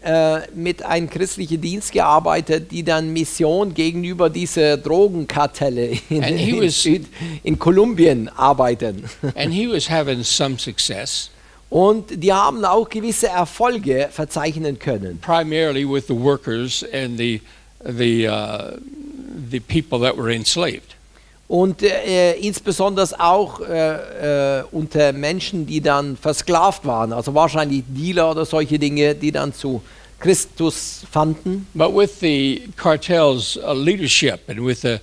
mit einem christlichen Dienst gearbeitet, die dann Mission gegenüber diese Drogenkartelle in Kolumbien arbeiten. And he was having some success, Und die haben auch gewisse Erfolge verzeichnen können. primarily with the workers and the people that were enslaved. Und insbesondere auch unter Menschen, die dann versklavt waren, also wahrscheinlich Dealer oder solche Dinge, die dann zu Christus fanden. But with the cartels' leadership and with the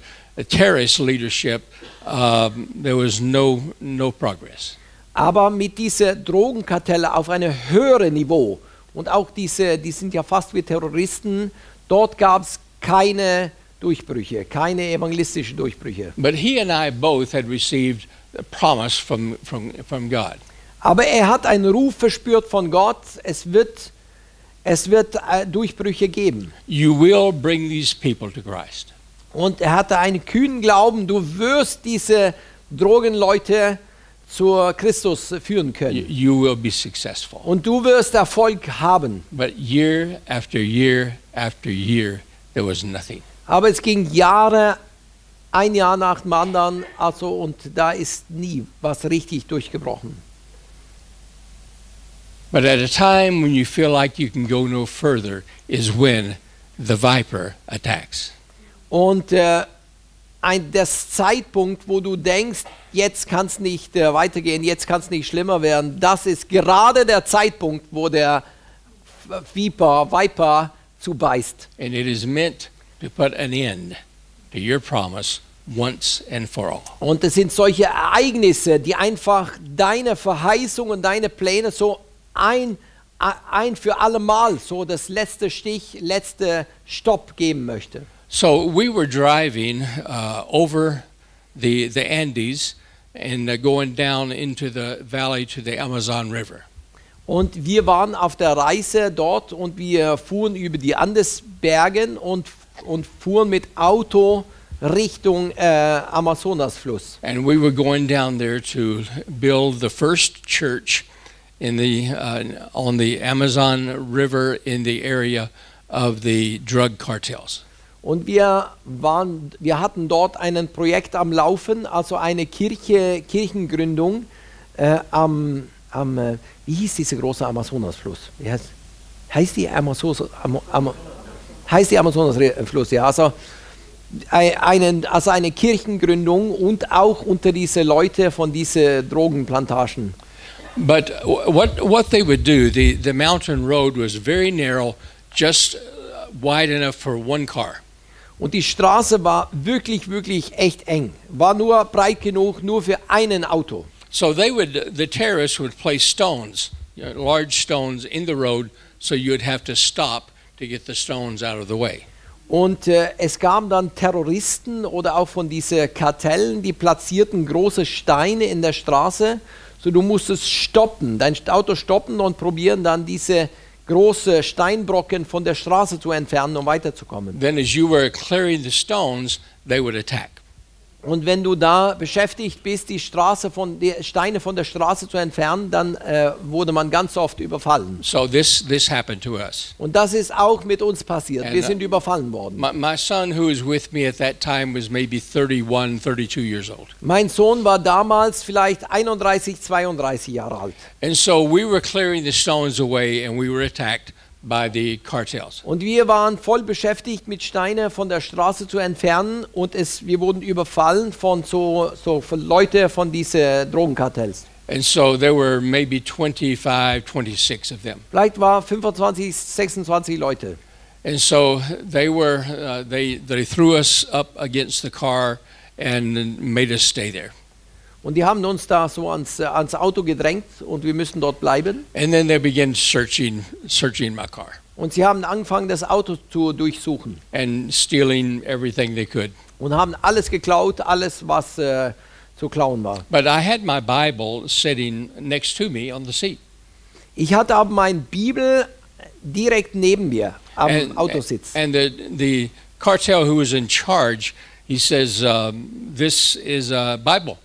terrorist leadership, there was no progress. Aber mit dieser Drogenkartelle auf einem höheren Niveau und auch die sind ja fast wie Terroristen, dort gab es keine Durchbrüche, keine evangelistischen Durchbrüche. But he and I both had received a promise from God. Aber er hat einen Ruf verspürt von Gott, es wird Durchbrüche geben. You will bring these people to Christ. Und er hatte einen kühnen Glauben, du wirst diese Drogenleute zu Christus führen können. You will be successful. Und du wirst Erfolg haben. But year after year after year, there was nothing. Aber es ging Jahre, ein Jahr nach dem anderen, also, und da ist nie was richtig durchgebrochen. But at a time when you feel like you can go no further is when the viper attacks. Und das Zeitpunkt, wo du denkst, jetzt kann es nicht weitergehen, jetzt kann es nicht schlimmer werden, das ist gerade der Zeitpunkt, wo der Viper zubeißt. And it is meant to put an end to your promise once and for all. Und es sind solche Ereignisse, die einfach deine Verheißungen, deine Pläne so ein für allemal so das letzte Stich, letzte Stopp geben möchte. So we were driving over the Andes and going down into the valley to the Amazon River. Und wir waren auf der Reise dort und wir fuhren über die Andesbergen und fuhren mit Auto Richtung Amazonasfluss. And we were going down there to build the first church in on the Amazon River in the area of the drug cartels. Und wir hatten dort ein Projekt am Laufen, also eine Kirchengründung wie hieß dieser große Amazonasfluss? Heißt die Amazonasfluss, ja. Also eine Kirchengründung und auch unter diese Leute von diesen Drogenplantagen. But what they would do, the mountain road was very narrow, just wide enough for one car. Und die Straße war wirklich, wirklich echt eng. War nur breit genug, nur für ein Auto. So the terrorists would place stones, large stones in the road, so you'd have to stop to get the stones out of the way. Und es gab dann Terroristen oder auch von diesen Kartellen, die platzierten große Steine in der Straße, so du musstest stoppen, dein Auto stoppen und probieren dann diese große Steinbrocken von der Straße zu entfernen, um weiterzukommen. Then as you were clearing the stones, they would attack. Und wenn du da beschäftigt bist, die Steine von der Straße zu entfernen, dann wurde man ganz oft überfallen. So this happened to us. Und das ist auch mit uns passiert. Wir sind überfallen worden. My son, who was with me at that time, was maybe 31, 32 years old. Mein Sohn war damals vielleicht 31, 32 Jahre alt. And so we were clearing the stones away and we were attacked by the cartels. Und wir waren voll beschäftigt, mit Steine von der Straße zu entfernen und wir wurden überfallen von von Leute von diesen Drogenkartells. And so there were maybe 25, 26 of them. Vielleicht war 25, 26 Leute. And so they threw us up against the car and made us stay there. Und die haben uns da so ans Auto gedrängt und wir müssen dort bleiben. And then they began searching my car. Und sie haben angefangen, das Auto zu durchsuchen. And stealing everything they could. Und haben alles geklaut, alles was zu klauen war. But I had my Bible sitting next to me on the seat. Ich hatte aber meine Bibel direkt neben mir am Autositz. And the cartel who was in charge he says, this is a Bible.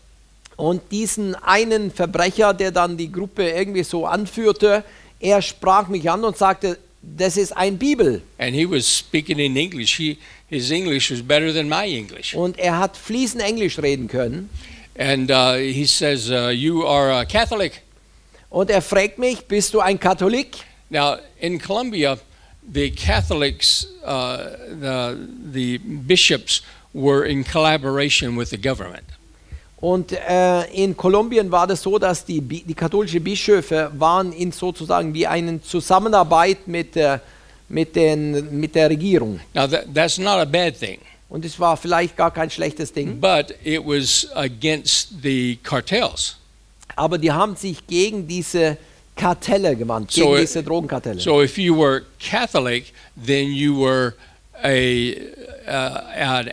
Und diesen einen Verbrecher, der dann die Gruppe irgendwie so anführte, er sprach mich an und sagte, das ist ein Bibel. And he was speaking in English. His English was better than my English. Und er hat fließend Englisch reden können. And he says, you are a Catholic. Und er fragt mich, bist du ein Katholik? Now, in Colombia, the Catholics, the bishops were in collaboration with the government. Und in Kolumbien war das so, dass die katholischen Bischöfe waren in sozusagen wie eine Zusammenarbeit mit der Regierung. Now, that's not a bad thing. Und es war vielleicht gar kein schlechtes Ding. But it was against the cartels. Aber die haben sich gegen diese Kartelle gewandt, gegen diese Drogenkartelle. So if you were Catholic, then you were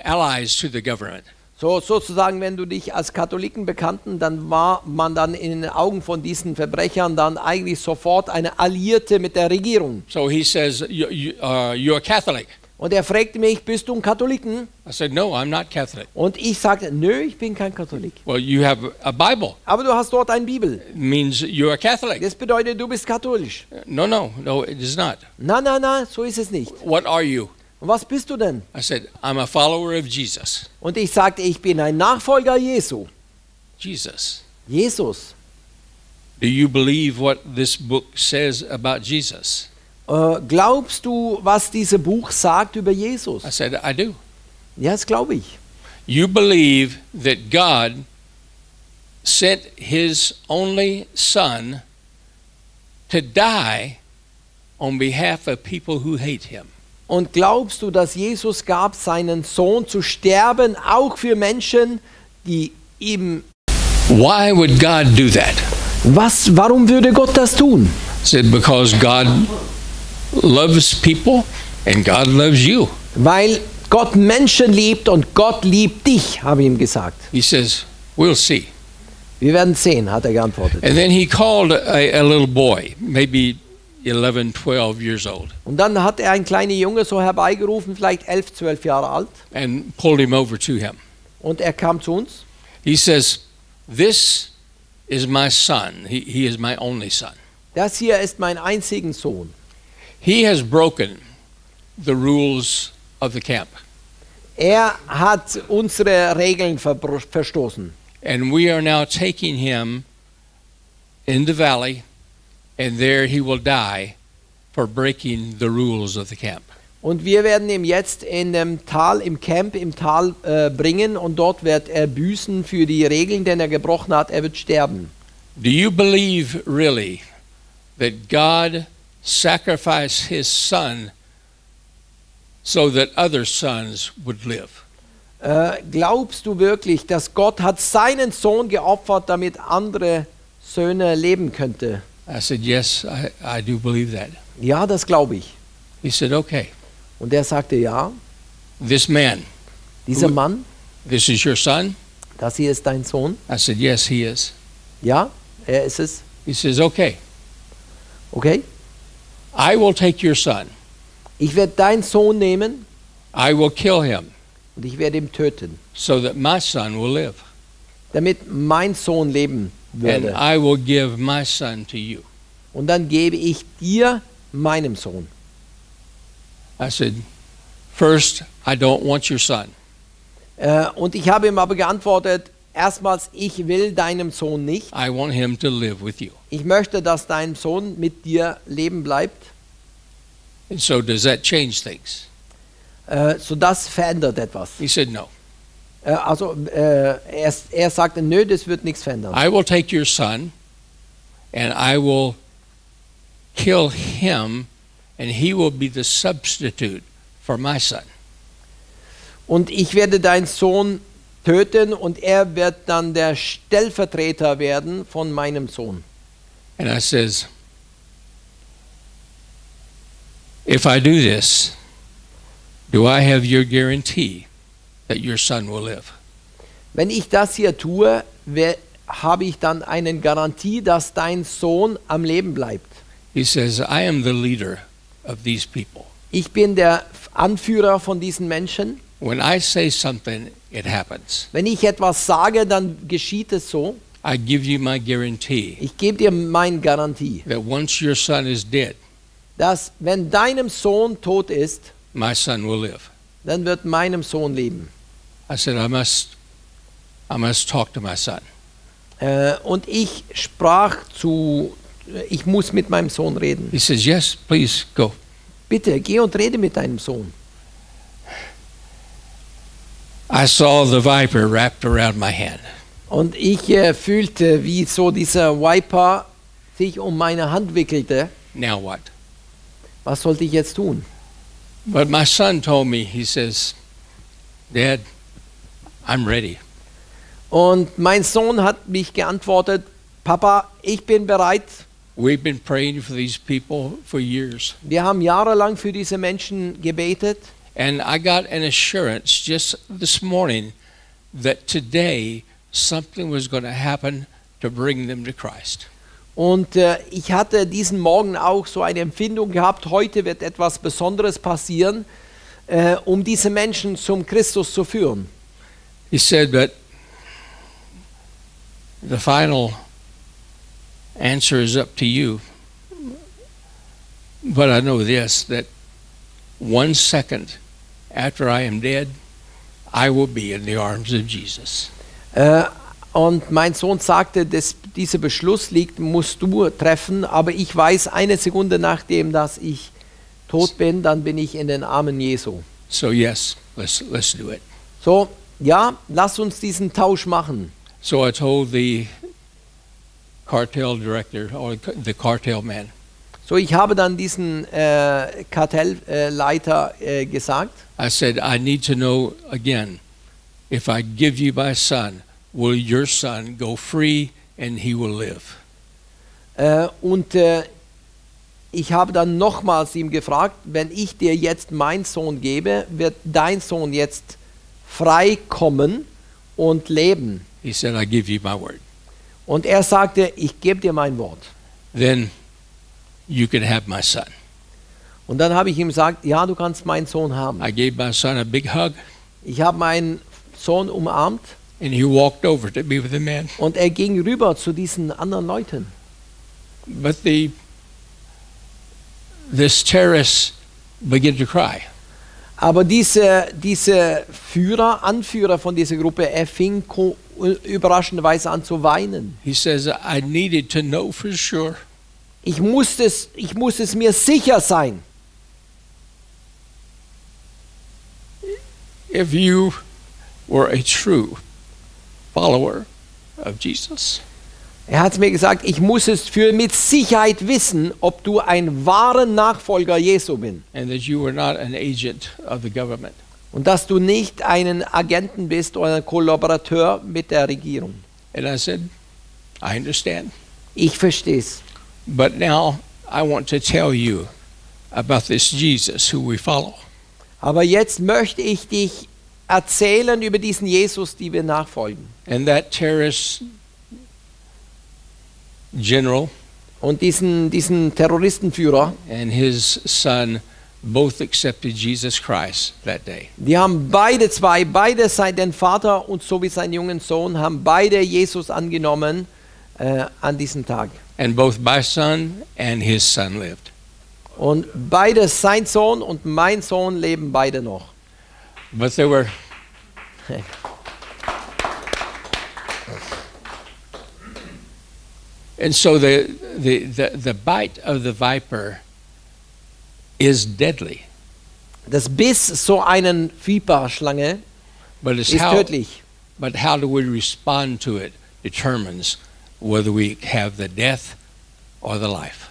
allies to the government. So sozusagen, wenn du dich als Katholiken bekannten, dann war man dann in den Augen von diesen Verbrechern dann eigentlich sofort eine Alliierte mit der Regierung. So he says, you're a Catholic. Und er fragte mich, bist du ein Katholiken? I said, no, I'm not Catholic. Und ich sagte, nö, ich bin kein Katholik. Well, you have a Bible. Aber du hast dort eine Bibel. It means you're a Catholic. Das bedeutet, du bist katholisch. No, it is not. Nein, so ist es nicht. What are you? Und was bist du denn? I said, I'm a follower of Jesus. Und ich sagte, ich bin ein Nachfolger Jesu. Jesus. Jesus. Do you believe what this book says about Jesus? Glaubst du, was dieses Buch sagt über Jesus? I said, I do. Ja, das glaube ich. You believe that God sent his only son to die on behalf of people who hate him. Und glaubst du, dass Jesus gab, seinen Sohn zu sterben, auch für Menschen, die ihm... Why would God do that? Warum würde Gott das tun? I said, because God loves people and God loves you. Weil Gott Menschen liebt und Gott liebt dich, habe ich ihm gesagt. He says, we'll see. Wir werden sehen, hat er geantwortet. And then he called a little boy, maybe 11, 12 years old. Und dann hat er einen kleinen Junge so herbeigerufen, vielleicht 11, 12 Jahre alt. And pulled him over to him. Und er kam zu uns. He says, this is my son. He is my only son. Das hier ist mein einziger Sohn. He has broken the rules of the camp. Er hat unsere Regeln verstoßen. And we are now taking him in the valley, and there he will die for breaking the rules of the camp. Und wir werden ihn jetzt in dem Tal, im Tal bringen und dort wird er büßen für die Regeln, die er gebrochen hat. Er wird sterben. Do you believe really that God sacrificed his son so that other sons would live? Glaubst du wirklich, dass Gott hat seinen Sohn geopfert, damit andere Söhne leben könnten? I said, yes, I do believe that. Ja, das glaube ich. He said, okay. Und er sagte, ja, This man, dieser Mann, this is your son? das hier ist dein Sohn. I said, yes, he is. Ja, er ist es. He says, okay, Okay, I will take your son. ich werde deinen Sohn nehmen I will kill him und ich werde ihn töten, so that my son will live. damit mein Sohn leben And würde. I will give my son to you. Und dann gebe ich dir meinem Sohn. I said, first, I don't want your son. Und ich habe ihm aber geantwortet, erstmals, ich will deinem Sohn nicht. I want him to live with you. Ich möchte, dass dein Sohn mit dir leben bleibt. And so does that change things? So das verändert etwas. He said, no. Er sagte, nö, das wird nichts verändern. I will take your son and I will kill him and he will be the substitute for my son. Und ich werde deinen Sohn töten und er wird dann der Stellvertreter werden von meinem Sohn. And I says, if I do this, do I have your guarantee that your son will live? Wenn ich das hier tue, habe ich dann eine Garantie, dass dein Sohn am Leben bleibt. He says, I am the leader of these people. Ich bin der Anführer von diesen Menschen When I say something, it happens. Wenn ich etwas sage, dann geschieht es so. I give you my guarantee Ich gebe dir meine Garantie, that once your son is dead, dass wenn deinem Sohn tot ist, my son will live. dann wird meinem Sohn leben. I said, I must talk to my son. Und ich muss mit meinem Sohn reden. He says, yes, please go. Bitte, geh und rede mit deinem Sohn. I saw the viper wrapped around my hand. Und ich fühlte, wie so dieser Viper sich um meine Hand wickelte. Now what? Was sollte ich jetzt tun? But my son told me, he says, Dad, I'm ready. Und mein Sohn hat mich geantwortet, Papa, ich bin bereit. We've been praying for these people for years. Wir haben jahrelang für diese Menschen gebetet. And I got an assurance just this morning that today something was going to happen to bring them to Christ. Und ich hatte diesen Morgen auch so eine Empfindung gehabt, heute wird etwas Besonderes passieren, um diese Menschen zum Christus zu führen. He said, but the final answer is up to you. But I know this, that 1 second after I am dead, I will be in the arms of Jesus. Und mein Sohn sagte, dieser Beschluss musst du treffen, aber ich weiß, eine Sekunde nachdem, dass ich tot bin, dann bin ich in den Armen Jesu. So yes, let's do it. So, ja, lass uns diesen Tausch machen. So I told the cartel director, or the cartel man, So, ich habe dann diesen Kartellleiter gesagt. I said, I need to know again, if I give you my son, will your son go free and he will live? Ich habe dann nochmals ihm gefragt, wenn ich dir jetzt meinen Sohn gebe, wird dein Sohn jetzt frei kommen und leben? He said, I give you my word. Und er sagte, ich gebe dir mein Wort. Then you can have my son. Und dann habe ich ihm gesagt, ja, du kannst meinen Sohn haben. I gave my son a big hug, Ich habe meinen Sohn umarmt and he walked over to be with the man. und er ging rüber zu diesen anderen Leuten. But this terrorist began to cry. Aber diese Anführer von dieser Gruppe, er fing überraschenderweise an zu weinen. He says, I needed to know for sure. Ich muss es mir sicher sein. If you were a true follower of Jesus, Er hat mir gesagt, ich muss es mit Sicherheit wissen, ob du ein wahrer Nachfolger Jesu bist. and that you were not an agent of the government. Und dass du nicht ein Agenten bist oder ein Kollaborateur mit der Regierung. And I said, I understand. Ich verstehe es. But now I want to tell you about this Jesus who we follow. Aber jetzt möchte ich dich erzählen über diesen Jesus, die wir nachfolgen. And that terrorist general Und diesen Terroristenführer, and his son both accepted Jesus Christ that day. die haben beide den Vater und so wie seinen jungen Sohn, haben beide Jesus angenommen an diesem Tag. And both my son and his son lived. Und beide, sein Sohn und mein Sohn, leben beide noch. But there were and so the bite of the viper is deadly. Das Biss so einen Viperschlange But it's ist how tödlich. but how do we respond to it determines whether we have the death or the life.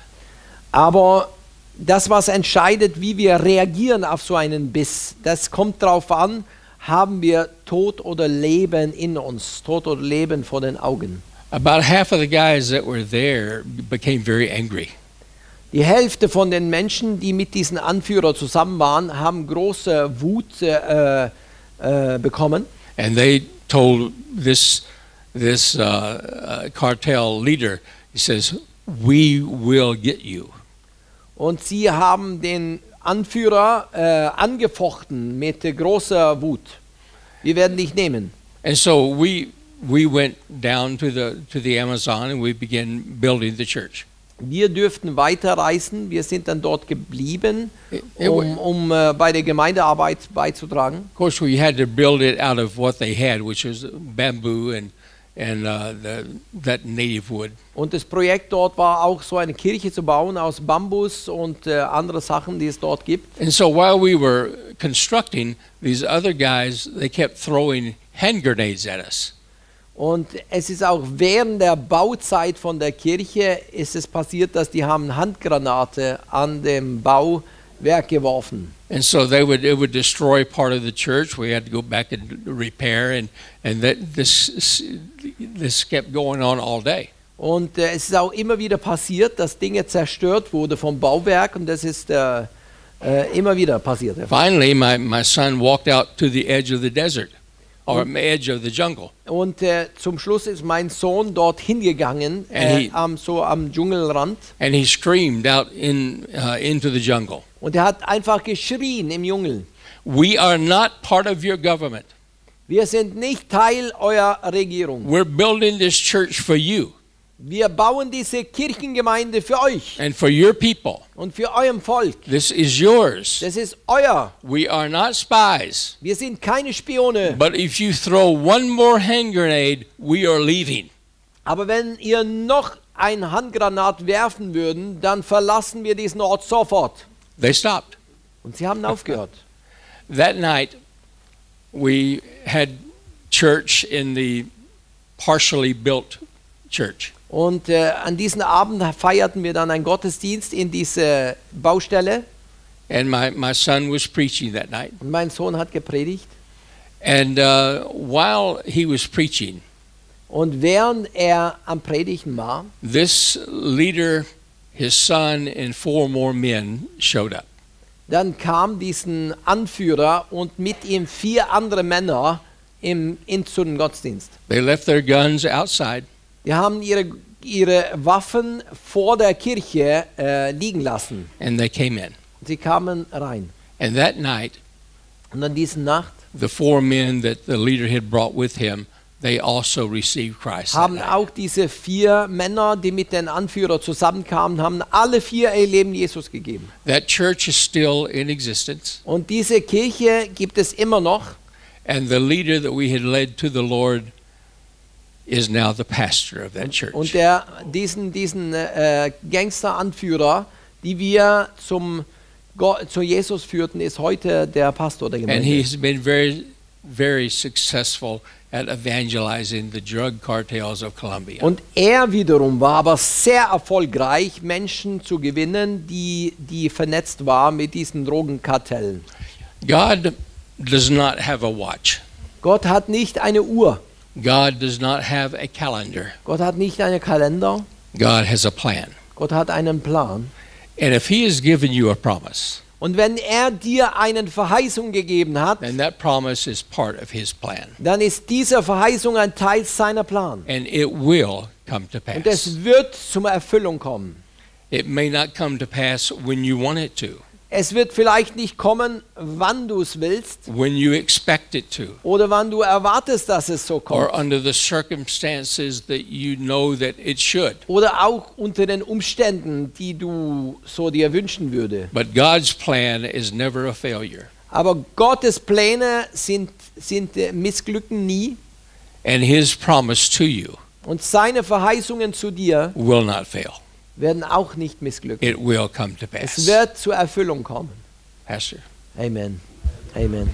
Aber das, was entscheidet, wie wir reagieren auf so einen Biss, das kommt darauf an, haben wir Tod oder Leben in uns, Tod oder Leben vor den Augen. About half of the guys that were there became very angry. Die Hälfte von den Menschen, die mit diesen Anführern zusammen waren, haben große Wut bekommen. And they told this cartel leader, he says, we will get you. Und sie haben den Anführer angefochten mit großer Wut. Wir werden dich nehmen. And so we went down to the Amazon and we began building the church. Wir dürften weiterreisen. Wir sind dann dort geblieben, um bei der Gemeindearbeit beizutragen. Of course, we had to build it out of what they had, which was bamboo and that native wood. Und das Projekt dort war auch so eine Kirche zu bauen aus Bambus und andere Sachen, die es dort gibt. And so while we were constructing, these other guys, they kept throwing hand grenades at us. Und es ist auch während der Bauzeit von der Kirche ist es passiert, dass die haben Handgranate an dem Bauwerk geworfen. And so it would destroy part of the church. We had to go back and repair, and this kept going on all day. Und es ist auch immer wieder passiert, dass Dinge zerstört wurden vom Bauwerk und das ist immer wieder passiert. Finally, my son walked out to the edge of the desert, or edge of the jungle. Und zum Schluss ist mein Sohn dort hingegangen, am Dschungelrand. And he screamed out into the jungle. Und er hat einfach geschrien im Dschungel. We are not part of your government. Wir sind nicht Teil eurer Regierung. We're building this church for you. Wir bauen diese Kirchengemeinde für euch. And for your people. Und für euer Volk. This is yours. Das ist euer. We are not spies. Wir sind keine Spione. But if you throw one more hand grenade, we are leaving. Aber wenn ihr noch ein Handgranat werfen würden, dann verlassen wir diesen Ort sofort. They stopped. Und sie haben aufgehört. That night, we had church in the partially built church. Und an diesem Abend feierten wir dann einen Gottesdienst in dieser Baustelle. And my son was preaching that night. Und mein Sohn hat gepredigt. And while he was preaching, und während er am Predigen war, this leader, his son, and 4 more men showed up. Dann kam diesen Anführer und mit ihm 4 andere Männer zu dem Gottesdienst. They left their guns outside. Die haben ihre Waffen vor der Kirche liegen lassen. And they came in. Sie kamen rein. And that night, und an dieser Nacht, the 4 men that the leader had brought with him, they also received Christ. Haben auch diese 4 Männer, die mit den Anführer zusammenkamen, haben alle 4 ihr Leben Jesus gegeben. That church is still in existence. Und diese Kirche gibt es immer noch. And the leader that we had led to the Lord is now the pastor of that church. Und diesen Gangster-Anführer, die wir zu Jesus führten, ist heute der Pastor der Gemeinde. And he's been very, very successful at evangelizing the drug cartels of Colombia. Und er wiederum war aber sehr erfolgreich, Menschen zu gewinnen, die vernetzt waren mit diesen Drogenkartellen. God does not have a watch. Gott hat nicht eine Uhr. God does not have a calendar. Gott hat nicht einen Kalender. God has a plan. Gott hat einen Plan. And if he has given you a promise, und wenn er dir eine Verheißung gegeben hat, then that promise is part of his plan. Dann ist diese Verheißung ein Teil seiner Plan. And it will come to pass. Und es wird zur Erfüllung kommen. It may not come to pass when you want it to. Es wird vielleicht nicht kommen, wann du es willst. When you expect it to. Oder wann du erwartest, dass es so kommt. Or under the circumstances that you know that it should. Oder auch unter den Umständen, die du so dir wünschen würde. But God's plan is never a failure. Aber Gottes Pläne sind missglücken nie. And his promise to you und seine Verheißungen zu dir will not fail. Werden auch nicht missglücken. It will come to pass. Es wird zur Erfüllung kommen. Pastor. Amen. Amen.